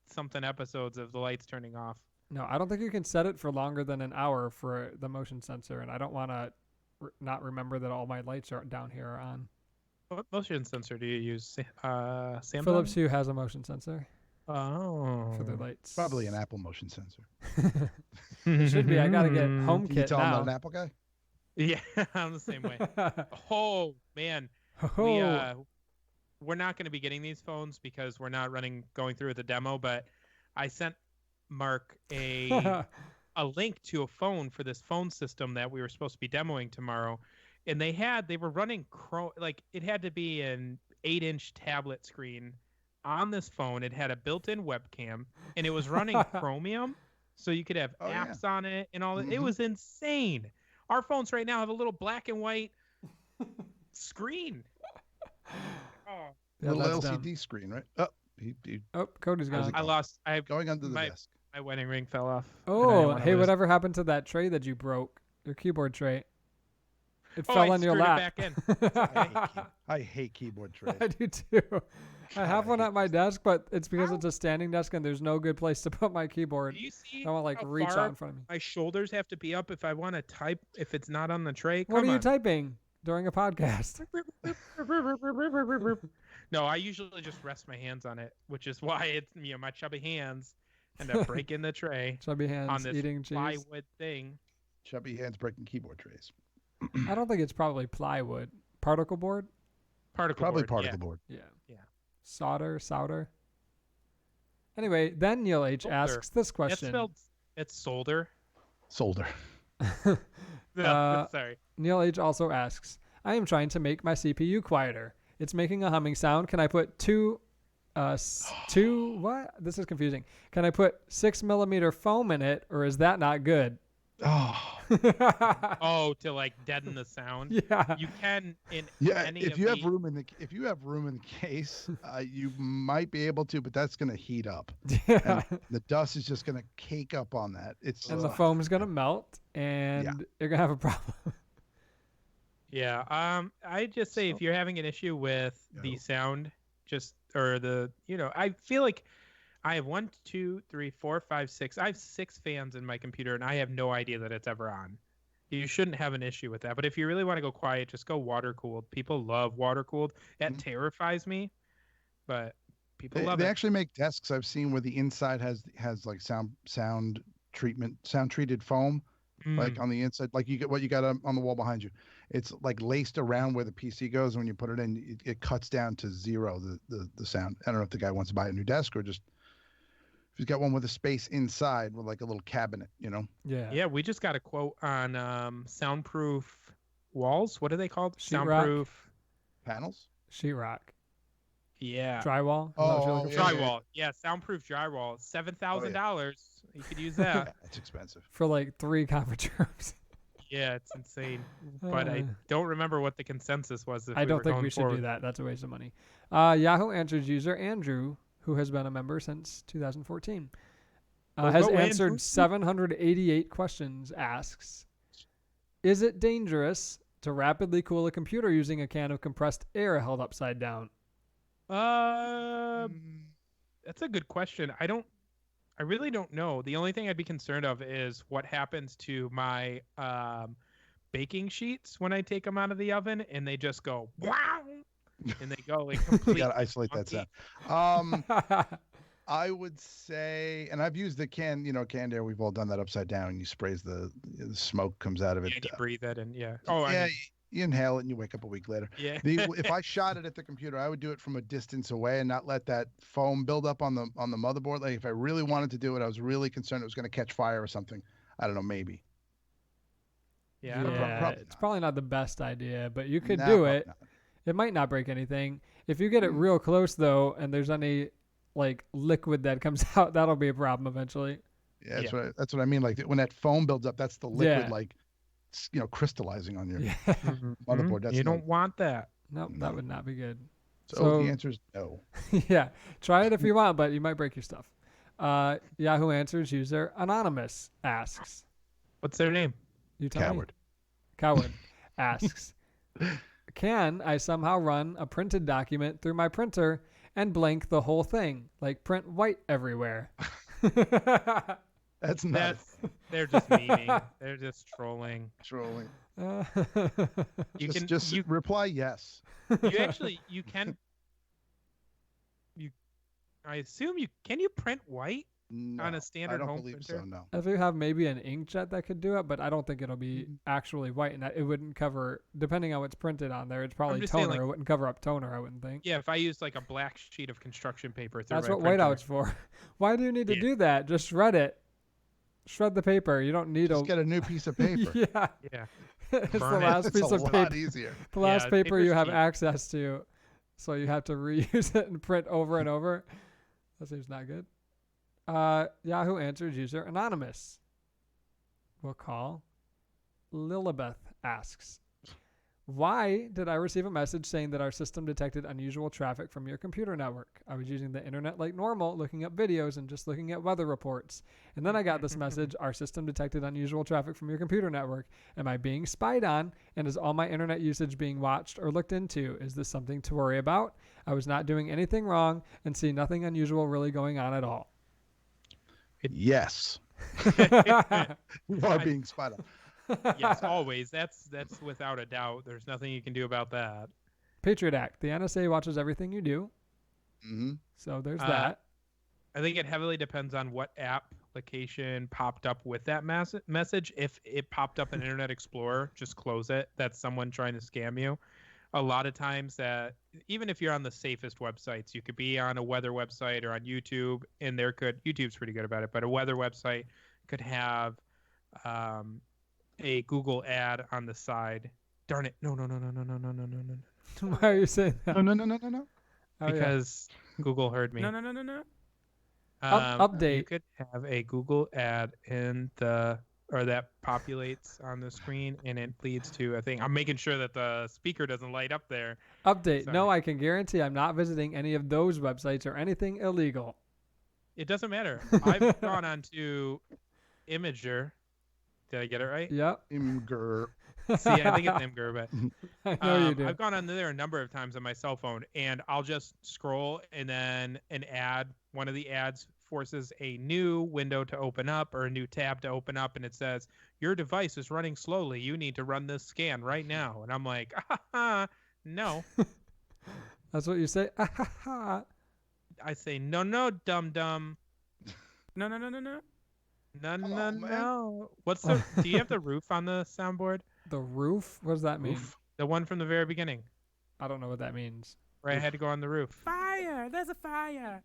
something episodes of the lights turning off? No, I don't think you can set it for longer than an hour for the motion sensor, and I don't want to not remember that all my lights are down here are on. What motion sensor do you use? Samsung? Philips Hue has a motion sensor Oh. for their lights. Probably an Apple motion sensor. It should be. I gotta get Mm-hmm. Can you HomeKit tell I'm not now. an Apple guy? Yeah, I'm the same way. Oh man, Oh, we're not going to be getting these phones because we're not going through with the demo. But I sent Mark a link to a phone for this phone system that we were supposed to be demoing tomorrow, and they were running Chrome. Like it had to be an 8-inch tablet screen on this phone. It had a built-in webcam, and it was running Chromium, so you could have Oh, yeah. apps on it and all that. It Mhm. was insane. Our phones right now have a little black and white screen. Oh, yeah, Little that's LCD dumb. screen, right? Oh, he Oh, Cody's How's gone. it I lost. I going under the My- desk. my wedding ring fell off. and I didn't Oh, wanna hey, lose- whatever happened to that tray that you broke? Your keyboard tray. It Oh, fell I on your screwed it lap. back in. I hate keyboard trays. I do too. I have I one hate at my those desk, but it's because How? it's a standing desk and there's no good place to put my keyboard. Do you see? I want to like how reach far out in front of me. my shoulders have to be up if I want to type if it's not on the tray? What are Come you on. typing during a podcast? No, I usually just rest my hands on it, which is why it's my chubby hands end up breaking the tray Chubby on hands this eating cheese. plywood thing. Chubby hands breaking keyboard trays. I don't think it's probably plywood. Particle board? Particle Probably board, particle board. Yeah. Yeah. Solder. Anyway, then Neil H Solder. asks this That's question. spelled. It's solder. Solder. Sorry. Neil H also asks, I am trying to make my CPU quieter. It's making a humming sound. Can I put what? This is confusing. Can I put 6mm foam in it, or is that not good? Oh, Oh, to like deaden the sound. Yeah. You can in yeah. any If of you have the- room in the case, you might be able to, but that's gonna heat up. Yeah. The dust is just gonna cake up on that. It's And the foam's going to melt, and you're going to have a problem. Yeah. I just say if you're having an issue with the No. sound, I feel like I have 1, 2, 3, 4, 5, 6. I have 6 fans in my computer, and I have no idea that it's ever on. You shouldn't have an issue with that. But if you really want to go quiet, just go water cooled. People love water cooled. That terrifies me, but people love they it. actually make desks I've seen where the inside has like sound treated foam, like on the inside, like you get what you got on the wall behind you. It's like laced around where the PC goes. When you put it in, it cuts down to zero the sound. I don't know if the guy wants to buy a new desk or just if he's got one with a space inside with like a little cabinet, Yeah. Yeah, we just got a quote on soundproof walls. What are they called? Sheetrock? Soundproof. Panels. Sheetrock. Yeah. Drywall. Is that what you're Oh, looking yeah, for? Drywall. Yeah, soundproof drywall. $7,000. You could use that. Yeah, it's expensive. For like 3 conference rooms. Yeah, it's insane. But I don't remember what the consensus was. If I don't were think going we should forward. do that. That's a waste of money. Yahoo Answers user Andrew, who has been a member since 2014, has Go in. answered 788 questions, asks, is it dangerous to rapidly cool a computer using a can of compressed air held upside down? That's a good question. I really don't know. The only thing I'd be concerned of is what happens to my baking sheets when I take them out of the oven and they just go wow, and they go like You completely. gotta isolate that sound. I would say, and I've used the canned air. We've all done that upside down. You sprays the smoke comes out of it. Yeah, you breathe it and yeah. Oh, yeah, I mean, you inhale it and you wake up a week later. yeah. If I shot it at the computer, I would do it from a distance away and not let that foam build up on the motherboard. Like if I really wanted to do it, I was really concerned it was going to catch fire or something. I don't know, maybe. Yeah. Probably It's not. probably not the best idea, but you could Nah, do probably it. not. It might not break anything. If you get it real close though, and there's any like liquid that comes out, that'll be a problem eventually. Yeah, that's what I mean. Like when that foam builds up, that's the liquid, Yeah. like crystallizing on your Yeah. motherboard. That's you no- don't want that. Nope, No. that would not be good. So the answer is no. Yeah, try it if you want, but you might break your stuff. Yahoo Answers user Anonymous asks, What's their name? you tell me. Coward. Coward asks, can I somehow run a printed document through my printer and blank the whole thing, like print white everywhere? That's not They're just memeing. They're just trolling. trolling. You Just reply yes. you can. I assume can you print white No, on a standard I don't home believe printer? so. No. If you have maybe an inkjet that could do it, but I don't think it'll be actually white, and it wouldn't cover, depending on what's printed on there, it's probably just saying, toner. like- It wouldn't cover up toner, I wouldn't think. Yeah, if I use like a black sheet of construction paper through That's my what printer. whiteout's for. Why do you need to Yeah. do that? Just shred it. Shred the paper. You don't need Just get a new piece of paper. yeah. Yeah. It's the Burn it. last It's piece a of lot paper. easier. The last Yeah, paper you paper's have cheap. access to, so you have to reuse it and print over and over. That seems not good. Yahoo Answers user Anonymous. We'll call Lilibeth asks, why did I receive a message saying that our system detected unusual traffic from your computer network? I was using the internet like normal, looking up videos and just looking at weather reports. And then I got this message, our system detected unusual traffic from your computer network. Am I being spied on? And is all my internet usage being watched or looked into? Is this something to worry about? I was not doing anything wrong and see nothing unusual really going on at all. Yes. You are being spied on. Yes, always. That's without a doubt. There's nothing you can do about that. Patriot Act. The NSA watches everything you do. Hmm. So there's Uh, that. I think it heavily depends on what application popped up with that message. If it popped up in Internet Explorer, just close it. That's someone trying to scam you. A lot of times that even if you're on the safest websites, you could be on a weather website or on YouTube, and YouTube's pretty good about it, but a weather website could have a Google ad on the side. Darn it. No. Why are you saying that? No. Oh, yeah. Because Google heard me. No. Update. You could have a Google ad that populates on the screen, and it leads to a thing. I'm making sure that the speaker doesn't light up there. Update. No, Sorry. I can guarantee I'm not visiting any of those websites or anything illegal. It doesn't matter. I've gone on to Imager. Did I get it right? Yep. Imgur. See, I think it's Imgur, but I know you do. I've gone on there a number of times on my cell phone, and I'll just scroll, and then one of the ads forces a new window to open up or a new tab to open up, and it says, your device is running slowly. You need to run this scan right now. And I'm like, no. That's what you say. I say, no, dum-dum. No. No. man. What's do you have the roof on the soundboard? The roof? What does that mean? The one from the very beginning, I don't know what that means. where I had to go on the roof. Fire! There's a fire.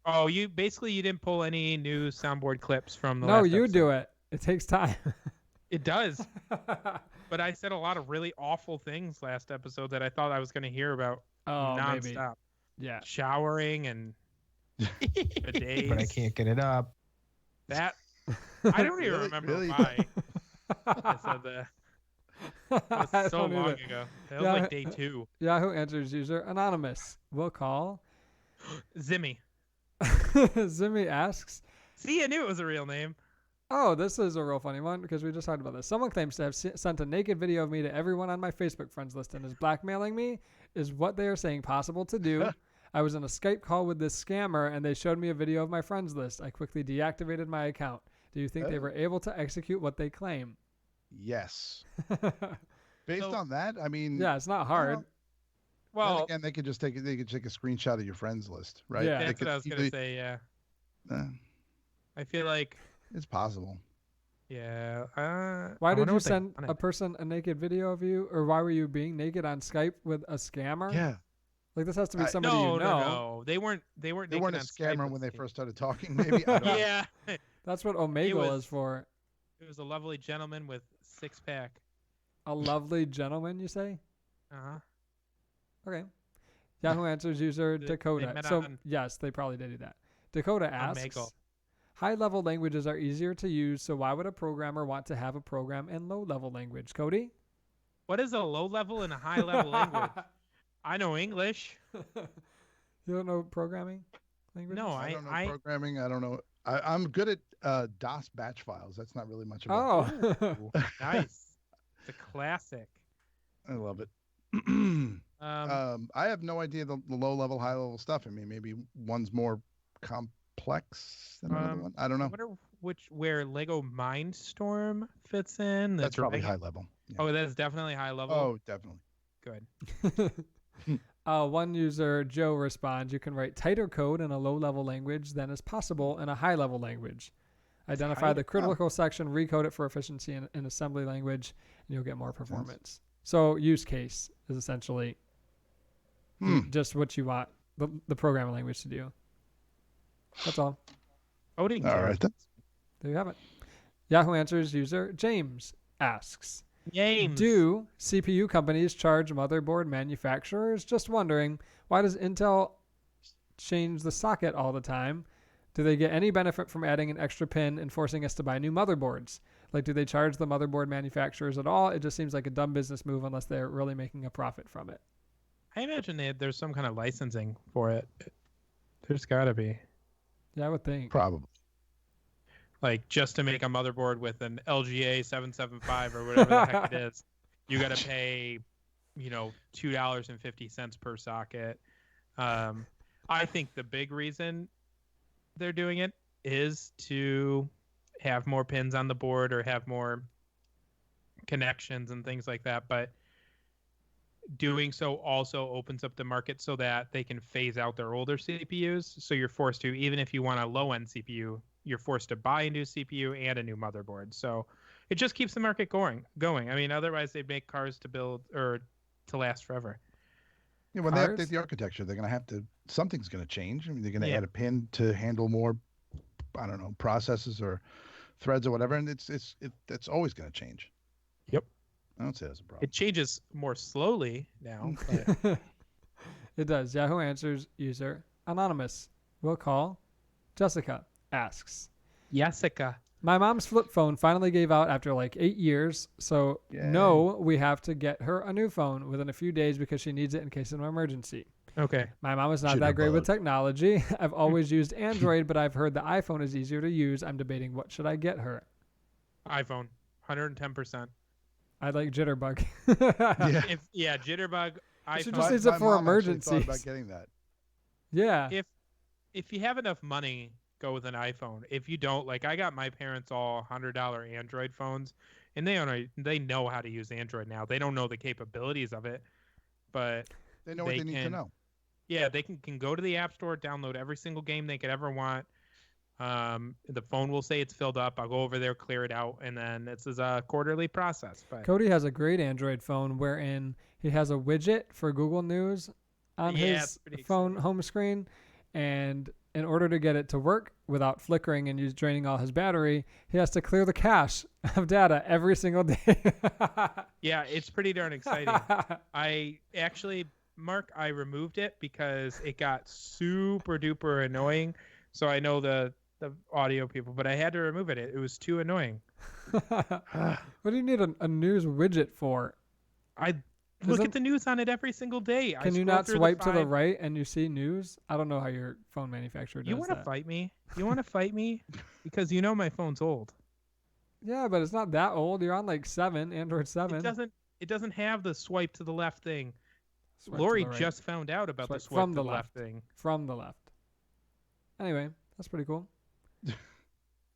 Oh, you didn't pull any new soundboard clips from the No, last you episode. do it. It takes time. It does. But I said a lot of really awful things last episode that I thought I was going to hear about Oh, nonstop. maybe. Yeah. Showering and bidets. But I can't get it up. That I don't even Really? remember Really? why I said that. That I was so don't long either. ago. That was Yeah. like day 2. Yahoo Answers user Anonymous. We'll call. Zimmy. Zimmy asks, See, I knew it was a real name. Oh, this is a real funny one because we just talked about this. Someone claims to have sent a naked video of me to everyone on my Facebook friends list and is blackmailing me. Is what they are saying possible to do? I was in a Skype call with this scammer and they showed me a video of my friends list. I quickly deactivated my account. Do you think they were able to execute what they claim? Yes. Based So- on that, I mean, Yeah, it's not hard. then Well, again, they could just take they could take a screenshot of your friends list, right? Yeah. They that's could what I was gonna easily- say. Yeah, uh, I feel like. it's possible. Yeah. Why I did wonder you what they send wanted. a person a naked video of you, or why were you being naked on Skype with a scammer? Yeah, Like this has to be somebody no, you know. no. They weren't. They weren't. they weren't a naked on Skype scammer with when they me. first started talking. Maybe I don't know. Yeah. That's what Omegle was- is for. It was a lovely gentleman with 6-pack. A lovely gentleman, you say? Uh-huh. Okay. Yahoo Answers user They Dakota. met So on- yes, they probably did do that. Dakota asks, Omegle. high-level languages are easier to use, so why would a programmer want to have a program in low-level language? Cody? What is a low level and a high level language? I know English. You don't know programming languages? No, I don't know I programming. I don't know. I'm good at DOS batch files. That's not really much of a. Oh. nice. It's a classic. I love it. Um, I have no idea the low level, high level stuff. I mean, maybe one's more complex than another one. I don't I know. wonder where Lego Mindstorm fits in. The That's probably Dragon- high level. Yeah. Oh, that's definitely high level. Oh, definitely. Good. One user, Joe, responds, you can write tighter code in a low-level language than is possible in a high-level language. Identify the Tighter- critical section, recode it for efficiency in assembly language, and you'll get more performance. So use case is essentially just what you want the programming language to do. That's all. Coding. All care. right then. There you have it. Yahoo Answers user, James, asks, James. do CPU companies charge motherboard manufacturers? Just wondering, why does Intel change the socket all the time? Do they get any benefit from adding an extra pin and forcing us to buy new motherboards? Like, do they charge the motherboard manufacturers at all? It just seems like a dumb business move unless they're really making a profit from it. I imagine there's some kind of licensing for it. There's got to be. Yeah, I would think. Probably. Like, just to make a motherboard with an LGA 775 or whatever the heck it is, you got to pay, $2.50 per socket. I think the big reason they're doing it is to have more pins on the board or have more connections and things like that. But doing so also opens up the market so that they can phase out their older CPUs. So you're forced to, even if you want a low-end CPU, you're forced to buy a new CPU and a new motherboard. So it just keeps the market going. I mean, otherwise they'd make cars to build or to last forever. Yeah, when they Cars? update the architecture, they're going to have to. Something's going to change. I mean, they're going to Yeah. add a pin to handle more. I don't know, processes or threads or whatever, and it's always going to change. Yep. I don't say that's a problem. It changes more slowly now. But It does. Yahoo Answers user, Anonymous, will call. Jessica asks, Jessica. my mom's flip phone finally gave out after like 8 years, so Yay. no, we have to get her a new phone within a few days because she needs it in case of an emergency. Okay. My mom is not that great with technology. I've always used Android, but I've heard the iPhone is easier to use. I'm debating what should I get her. iPhone. 110%. I like Jitterbug. Yeah. Jitterbug. She iPhone. just needs it My for mom actually thought emergencies. about getting that. Yeah. If you have enough money, go with an iPhone. If you don't, like I got my parents all $100 Android phones, and they know how to use Android now. They don't know the capabilities of it, but They know what They they need to can- know. yeah, they can go to the App Store, download every single game they could ever want. The phone will say it's filled up. I'll go over there, clear it out, and then this is a quarterly process. But Cody has a great Android phone wherein he has a widget for Google News on Yeah, his it's pretty phone exciting. home screen. And in order to get it to work without flickering and draining all his battery, he has to clear the cache of data every single day. yeah, it's pretty darn exciting. I actually, Mark, I removed it because it got super duper annoying. So I know the audio people, but I had to remove it. It was too annoying. What do you need a news widget for? I Look Isn't- at the news on it every single day. Can you not swipe to the right and you see news? I don't know how your phone manufacturer does You want to that. fight me? You want to fight me? Because you know my phone's old. Yeah, but it's not that old. You're on like 7, Android 7. It doesn't have the swipe to the left thing. Swipe to Lori the right. just found out about the Swipe swipe from to the the left left. thing. From the left. Anyway, that's pretty cool.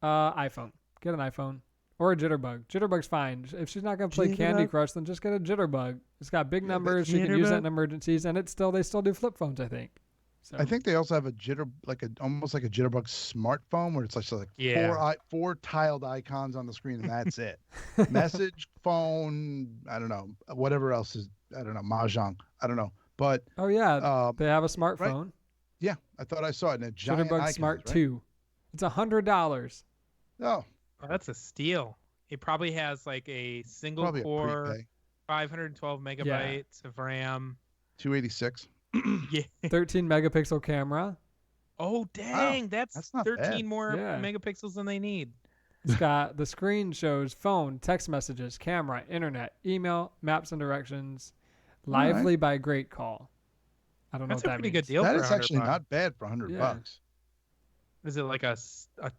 iPhone. Get an iPhone. Or a Jitterbug. Jitterbug's fine. If she's not going to play Candy Jitterbug? Crush, then just get a Jitterbug. It's got big Yeah, numbers. She can use it Jitterbug? in emergencies, and they still do flip phones, I think. So I think they also have a almost like a Jitterbug smartphone where it's like Yeah. four tiled icons on the screen and that's it. Message, phone, I don't know, whatever else is, I don't know, mahjong, I don't know. But Oh yeah, they have a smartphone. yeah, I thought I saw it in a giant Jitterbug icons, Smart right? 2. It's $100. Oh, Oh, that's a steal. It probably has like a single probably a core, prepay. 512 megabytes of RAM. 286. Yeah. 13 megapixel camera. Oh dang, that's that's not 13 bad. more Yeah. megapixels than they need. It's got the screen shows phone, text messages, camera, internet, email, maps and directions. right. Lively by Great Call. I don't know That's what a that pretty means. good deal. That for is 100 actually bucks. not bad for $100 Yeah. bucks. Is it like a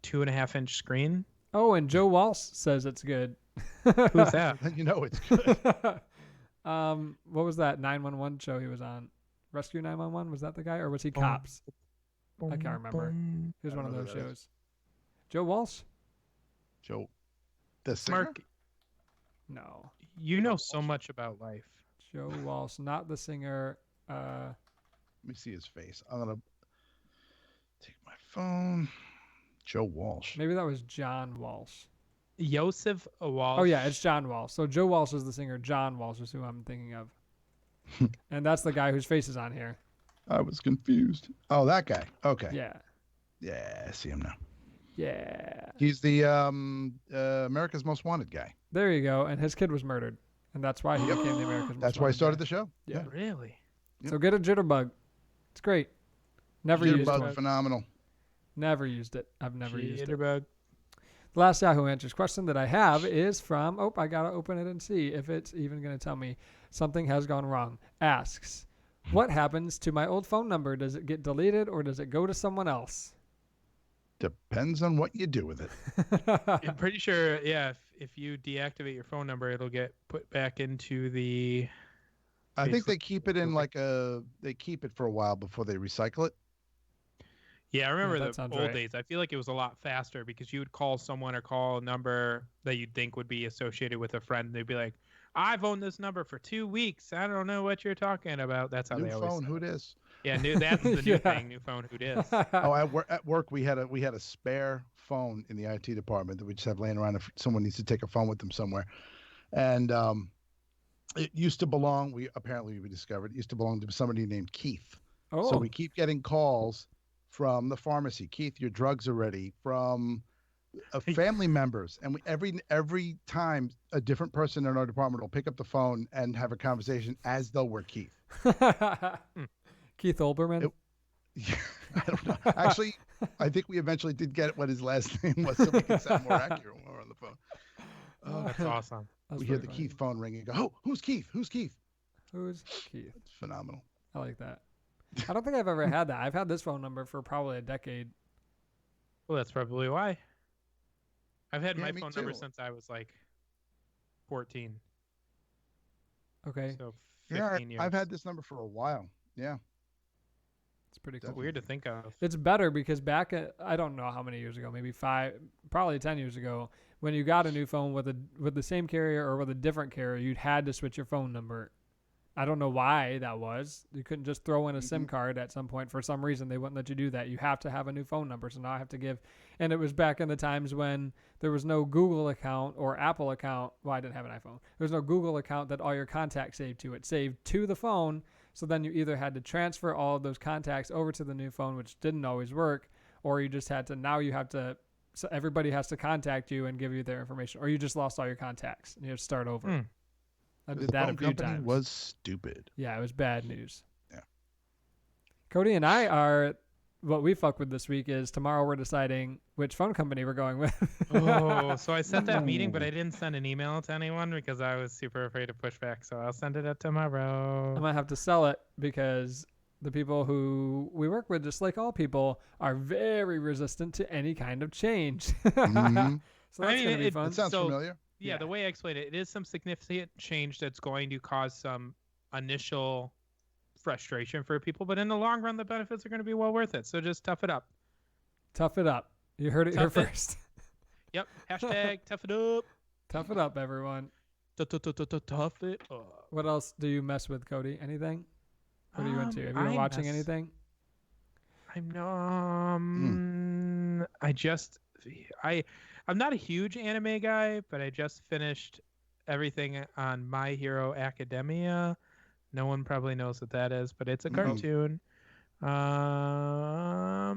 2.5-inch screen? Oh, and Joe Walsh says it's good. Who's that? Then you know it's good. What was that 911 show he was on? Rescue 911? Was that the guy, or was he Cops? I can't remember. He was I one of don't know those who that shows. Joe Walsh? Joe, the singer? Mark, No, you know so much about life. Joe Walsh, not the singer. Let me see his face. I'm gonna take my phone. Joe Walsh. Maybe that was John Walsh. Joseph Walsh. Oh yeah, it's John Walsh. So Joe Walsh is the singer. John Walsh is who I'm thinking of. And that's the guy whose face is on here. I was confused. Oh, that guy. Okay. Yeah. Yeah, I see him now. Yeah. He's the America's Most Wanted guy. There you go. And his kid was murdered. And that's why he became the America's Most That's why I Wanted started guy. the show. Yeah. Really? So get a Jitterbug. It's great. Never used Jitterbug, it. phenomenal. Never used it. I've never used it. Jitterbug. The last Yahoo Answers question that I have is from, I got to open it and see if it's even going to tell me something has gone wrong. Asks, what happens to my old phone number? Does it get deleted or does it go to someone else? Depends on what you do with it. I'm pretty sure, yeah, if you deactivate your phone number, it'll get put back into the... I think they Facebook. keep it in they keep it for a while before they recycle it. Yeah, I remember that the sounds old right. days. I feel like it was a lot faster because you would call someone or call a number that you'd think would be associated with a friend. And they'd be like, I've owned this number for 2 weeks. I don't know what you're talking about. That's how New they always phone, said who it. dis? Yeah, that's the new Yeah. thing. New phone, who dis? Oh, at work we had a spare phone in the IT department that we just have laying around if someone needs to take a phone with them somewhere. And it used to belong. We discovered it used to belong to somebody named Keith. Oh, So we keep getting calls from the pharmacy. Keith, your drugs are ready. From family members, and every time a different person in our department will pick up the phone and have a conversation as though we're Keith. Keith Olbermann. I don't know. Actually, I think we eventually did get what his last name was, so we can sound more accurate when we're on the phone. That's awesome. That's We hear pretty the funny. Keith phone ring and go, "Oh, who's Keith? Who's Keith?" Who's Keith? It's phenomenal. I like that. I don't think I've ever had that. I've had this phone number for probably a decade. Well, that's probably why. I've had Yeah, my me phone number too. since I was like 14. Okay, So Yeah, 15 years. I've had this number for a while. Yeah. it's pretty cool. It's weird to think of. It's better because back at, I don't know how many years ago, maybe 5, probably 10 years ago, when you got a new phone with the same carrier or with a different carrier, you'd had to switch your phone number. I don't know why that was. You couldn't just throw in a SIM card at some point. For some reason, they wouldn't let you do that. You have to have a new phone number. So now I have to give. And it was back in the times when there was no Google account or Apple account. Well, I didn't have an iPhone. There was no Google account that all your contacts saved to. It saved to the phone. So then you either had to transfer all of those contacts over to the new phone, which didn't always work, or you just had to, now you have to, so everybody has to contact you and give you their information, or you just lost all your contacts and you have to start over. Hmm. I The did that a phone few company times. was stupid. Yeah, it was bad news. Yeah. Cody and I are what we fuck with this week is tomorrow we're deciding which phone company we're going with. Oh, so I set that meeting, but I didn't send an email to anyone because I was super afraid to push back. So I'll send it out tomorrow. I might have to sell it because the people who we work with, just like all people, are very resistant to any kind of change. Mhm. So I that's mean, going to be it- fun. That sounds So- familiar. Yeah, the way I explained it, it is some significant change that's going to cause some initial frustration for people, but in the long run, the benefits are going to be well worth it. So just tough it up. Tough it up. You heard it here Tough it- first. Yep. Hashtag tough it up. Tough it up, everyone. Tough it up. What else do you mess with, Cody? Anything? What are you into? Have you been I watching mess- anything? I'm not a huge anime guy, but I just finished everything on My Hero Academia. No one probably knows what that is, but it's a No. cartoon.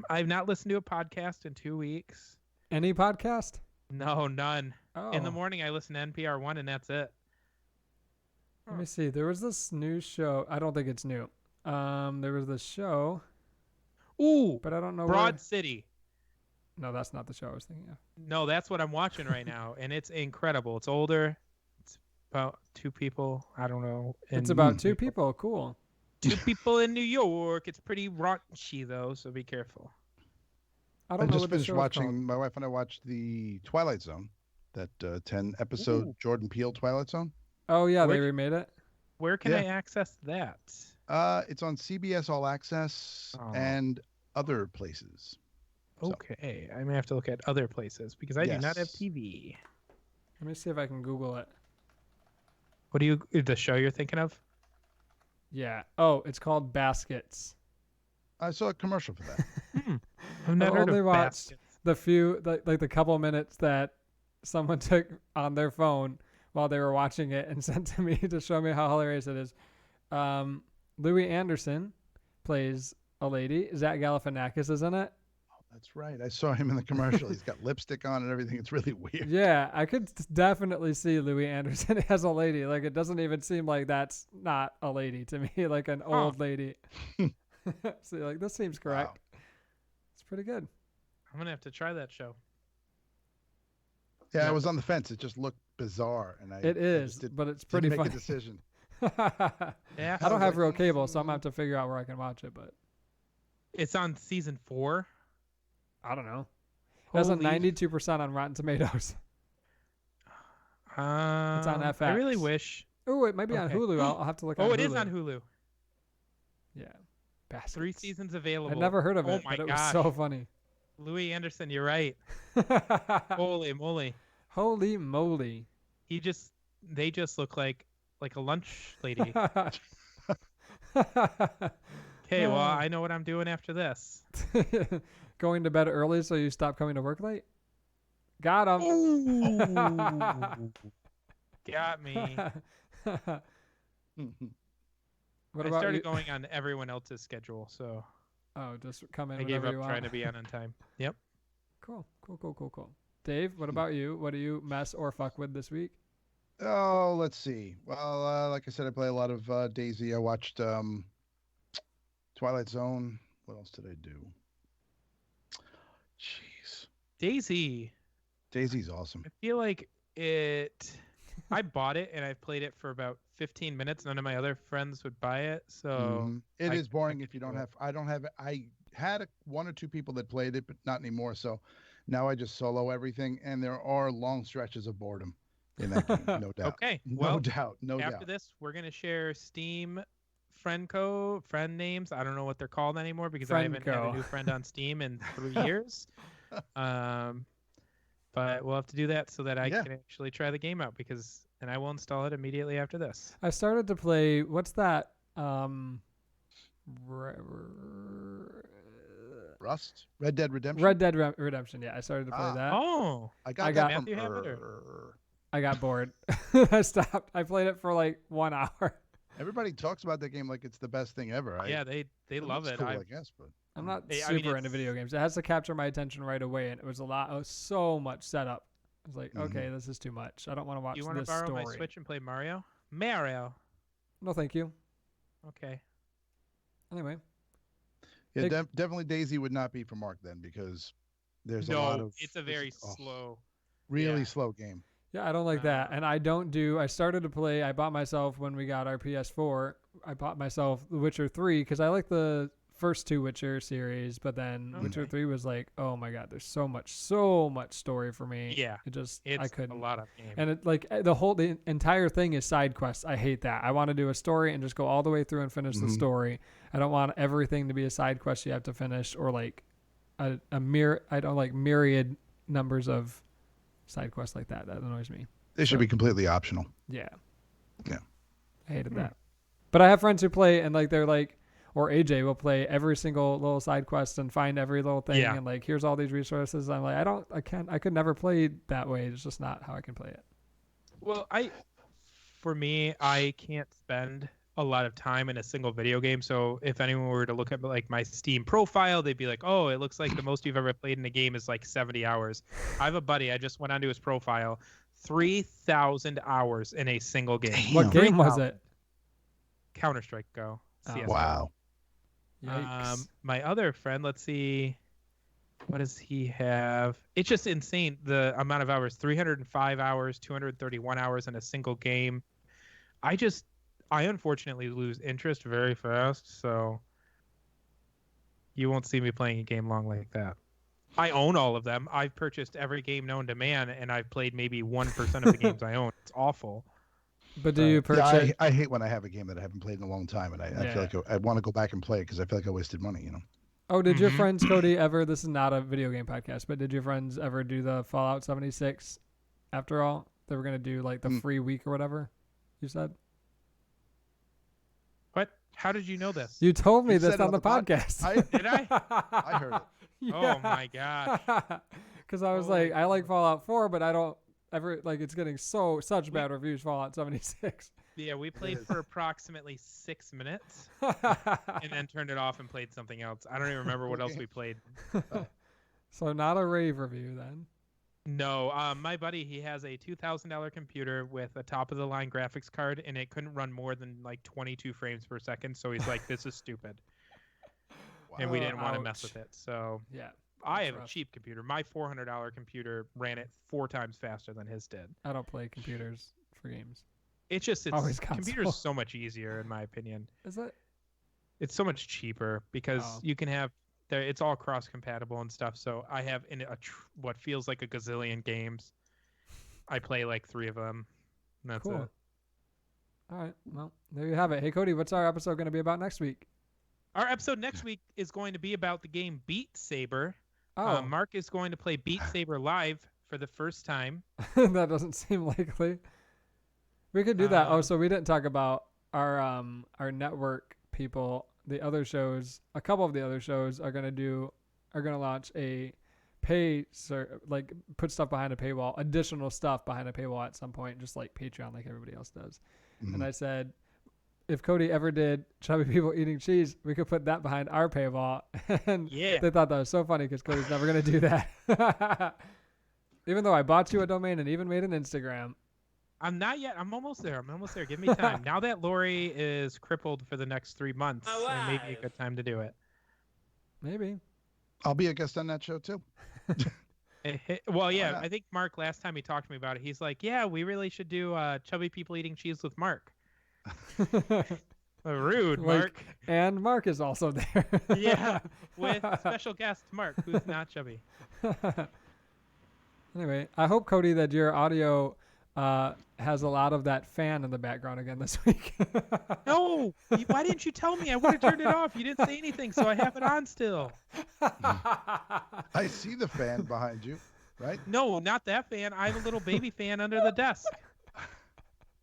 I've not listened to a podcast in 2 weeks. Any podcast? No, none. Oh, In the morning, I listen to NPR One, and that's it. let me see. There was this new show. I don't think it's new. There was this show, Ooh, but I don't know. Broad Where... City. No, that's not the show I was thinking of. No, that's what I'm watching right now, and it's incredible. It's older. It's about two people. I don't know. It's in- about two people. Cool. two people in New York. It's pretty raunchy though, so be careful. I I don't know just what the finished show is watching. called. My wife and I watched the Twilight Zone, that 10-episode Ooh. Jordan Peele Twilight Zone. Oh yeah, they Where- remade it. Where can Yeah. I access that? It's on CBS All Access Oh. and other places. So- Okay, I may have to look at other places because I do not have Yes. TV. Let me see if I can Google it. What do you? The show you're thinking of? Yeah. Oh, it's called Baskets. I saw a commercial for that. I've never heard only of watched- Baskets. The few, like the couple minutes that someone took on their phone while they were watching it and sent to me to show me how hilarious it is. Louis Anderson plays a lady. Zach Galifianakis is in it. That's right. I saw him in the commercial. He's got lipstick on and everything. It's really weird. Yeah, I could definitely see Louis Anderson as a lady. Like, it doesn't even seem like that's not a lady to me, like an old lady. So, like, this seems correct. It's pretty good. I'm gonna have to try that show. Yeah, I Yeah. was on the fence. It just looked bizarre, and I It I is, just didn't but it's pretty make funny. a decision. Yeah, I don't have like, real cable, so I'm gonna have to figure out where I can watch it. But it's on season 4. I don't know. It has a Holy- 92% on Rotten Tomatoes. It's on I really FX. wish. Oh, it might be on Okay. Hulu. I'll have to look. Oh, on it Hulu. is on Hulu. Yeah, Baskets. 3 seasons available. I'd never heard of Oh it, my but it gosh. was so funny. Louis Anderson, you're right. Holy moly. Holy moly! They just look like a lunch lady. Okay, well, I know what I'm doing after this. Going to bed early so you stop coming to work late. Got him. Got me. What I about started you? going on everyone else's schedule, so Oh, just come in I gave whenever up you want. trying to be on time. Yep. Cool. Dave, what about you? What do you mess or fuck with this week? Oh, let's see. Well, like I said, I play a lot of Daisy. I watched Twilight Zone. What else did I do? Jeez, Daisy, Daisy's awesome. I feel like I bought it and I've played it for about 15 minutes. None of my other friends would buy it, so Mhm. It I- is boring I if you could don't do it. have. I don't have. I had one or two people that played it, but not anymore. So now I just solo everything, and there are long stretches of boredom in that game, no doubt. okay. No Well, doubt. No after doubt. this, we're gonna share Steam friend names. I don't know what they're called anymore because I haven't had Friendco. a new friend on Steam in 3 years. But we'll have to do that so that I Yeah. can actually try the game out and I will install it immediately after this. I started to play. What's that? Rust, Red Dead Redemption. Red Dead Redemption. Yeah, I started to play Ah. that. Oh, I got I that got- from Matthew have it, I got bored. I stopped. I played it for like 1 hour. Everybody talks about that game like it's the best thing ever. yeah, they love looks it. Cool, I I guess, but I'm not I mean, super into it's- video games. It has to capture my attention right away, and it was so much setup. I was like, okay, this is too much. I don't want to watch you want to this borrow story. my Switch and play Mario? Mario. No, thank you. Okay. Anyway, Yeah, Hey- definitely Daisy would not be for Mark then because there's a lot No, of. it's a this very is- oh, slow. really yeah. slow game. Yeah, I don't like that. And I started to play, I bought myself when we got our PS4, I bought myself The Witcher 3 because I like the first two Witcher series, but then Witcher Okay. 3 was like, oh my God, there's so much story for me. Yeah, It just, It's I couldn't. a lot of games. And it like the entire thing is side quests. I hate that. I want to do a story and just go all the way through and finish the Mhm. story. I don't want everything to be a side quest you have to finish or like I don't like myriad numbers of side quests like that. That annoys me. They should be completely optional. Yeah. Yeah. I hated that. But I have friends who play and like they're like, or AJ will play every single little side quest and find every little thing Yeah. and like here's all these resources. I'm like I could never play that way. It's just not how I can play it. Well, for me, I can't spend a lot of time in a single video game. So if anyone were to look at like my Steam profile, they'd be like, "Oh, it looks like the most you've ever played in a game is like 70 hours." I have a buddy. I just went onto his profile, 3,000 hours in a single game. What Damn. game was it? Counter-Strike Go. Oh. CS:GO. Wow. Yikes. My other friend, let's see, what does he have? It's just insane the amount of hours. 305 hours, 231 hours in a single game. I unfortunately lose interest very fast, so you won't see me playing a game long like that. I own all of them. I've purchased every game known to man, and I've played maybe 1% of the games I own. It's awful. But do you purchase? Yeah, I hate when I have a game that I haven't played in a long time, and I feel like I want to go back and play it because I feel like I wasted money. You know. Oh, did your Mhm. friends, Cody, ever? This is not a video game podcast, but did your friends ever do the Fallout 76? After all, they were gonna do like the free week or whatever. You said What? How did you know this? you told me You this said it on on the the pod- podcast. Did I? I heard it. Oh my gosh. Because I was Holy like, I like Fallout 4, but I don't ever like it's getting such bad reviews. Fallout 76. Yeah, we played for approximately 6 minutes and then turned it off and played something else. I don't even remember what else we played. So not a rave review then. No, my buddy, he has a $2,000 computer with a top-of-the-line graphics card, and it couldn't run more than like 22 frames per second. So he's like, "This is stupid," and we didn't want to mess ouch. with it. So Yeah, I that's have a rough. cheap computer. My $400 computer ran it 4 times faster than his did. I don't play computers for games. It's Always computer's console. so much easier in my opinion. Is it? It's so much cheaper because Oh. you can have it's all cross compatible and stuff. So I have what feels like a gazillion games. I play like 3 of them. And that's Cool. it. All right. Well, there you have it. Hey, Cody, what's our episode going to be about next week? Our episode next week is going to be about the game Beat Saber. Oh, Mark is going to play Beat Saber live for the first time. that doesn't seem likely. We could do that. Oh, Um, so we didn't talk about our network people. The other shows, a couple of the other shows are gonna launch a put stuff behind a paywall, additional stuff behind a paywall at some point, just like Patreon, like everybody else does. Mhm. And I said, if Cody ever did Chubby People Eating Cheese, we could put that behind our paywall. And Yeah. they thought that was so funny because Cody's never gonna do that. Even though I bought you a domain and even made an Instagram. I'm not yet. I'm almost there. Give me time. Now that Lori is crippled for the next 3 months, it may be a good time to do it. Maybe. I'll be a guest on that show too. Well, yeah, not? I think Mark, last time he talked to me about it, he's like, yeah, we really should do Chubby People Eating Cheese with Mark. Rude, Like- Mark. And Mark is also there. Yeah, with special guest Mark, who's not chubby. Anyway, I hope, Cody, that your audio has a lot of that fan in the background again this week. No, why didn't you tell me? I would have turned it off. You didn't say anything, so I have it on still. I see the fan behind you, right? No, not that fan. I have a little baby fan under the desk.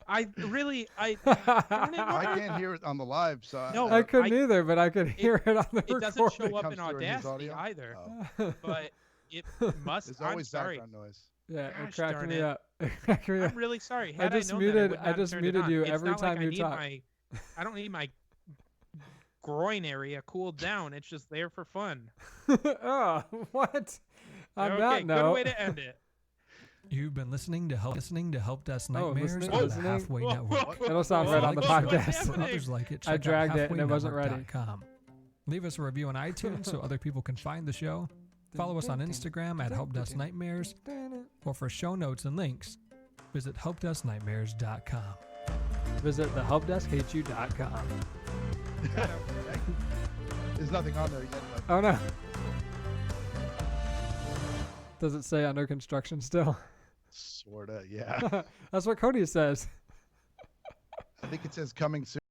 I turn it I on. can't hear it on the live, so No, I couldn't either, but I could hear it on the It doesn't recording. show up comes in through in his Audacity audio? either, Oh. but it must. There's I'm always sorry. background noise. Yeah, it Gosh cracked darn me it. up. It cracked me up. I'm really sorry. I Had just known muted- that, I I, would not just have turned muted it on. you It's every not time like you I need talk. I don't need my groin area cooled down. It's just there for fun. Oh, what? On Okay, that good note, way to end it. You've been listening to Help Desk Oh, Nightmares listening- on the listening? Halfway Whoa, Network. whoa, It'll sound whoa, right on the what's podcast. For happening? others like it, I check dragged out it and it wasn't ready. halfwaynetwork.com. Leave us a review on iTunes so other people can find the show. Follow us on Instagram at Help Desk Nightmares. Or for show notes and links, visit helpdesknightmares.com. Visit the helpdeskhateyou.com. There's nothing on there yet. But Oh no. Does it say under construction still? sorta, yeah. That's what Cody says. I think it says coming soon.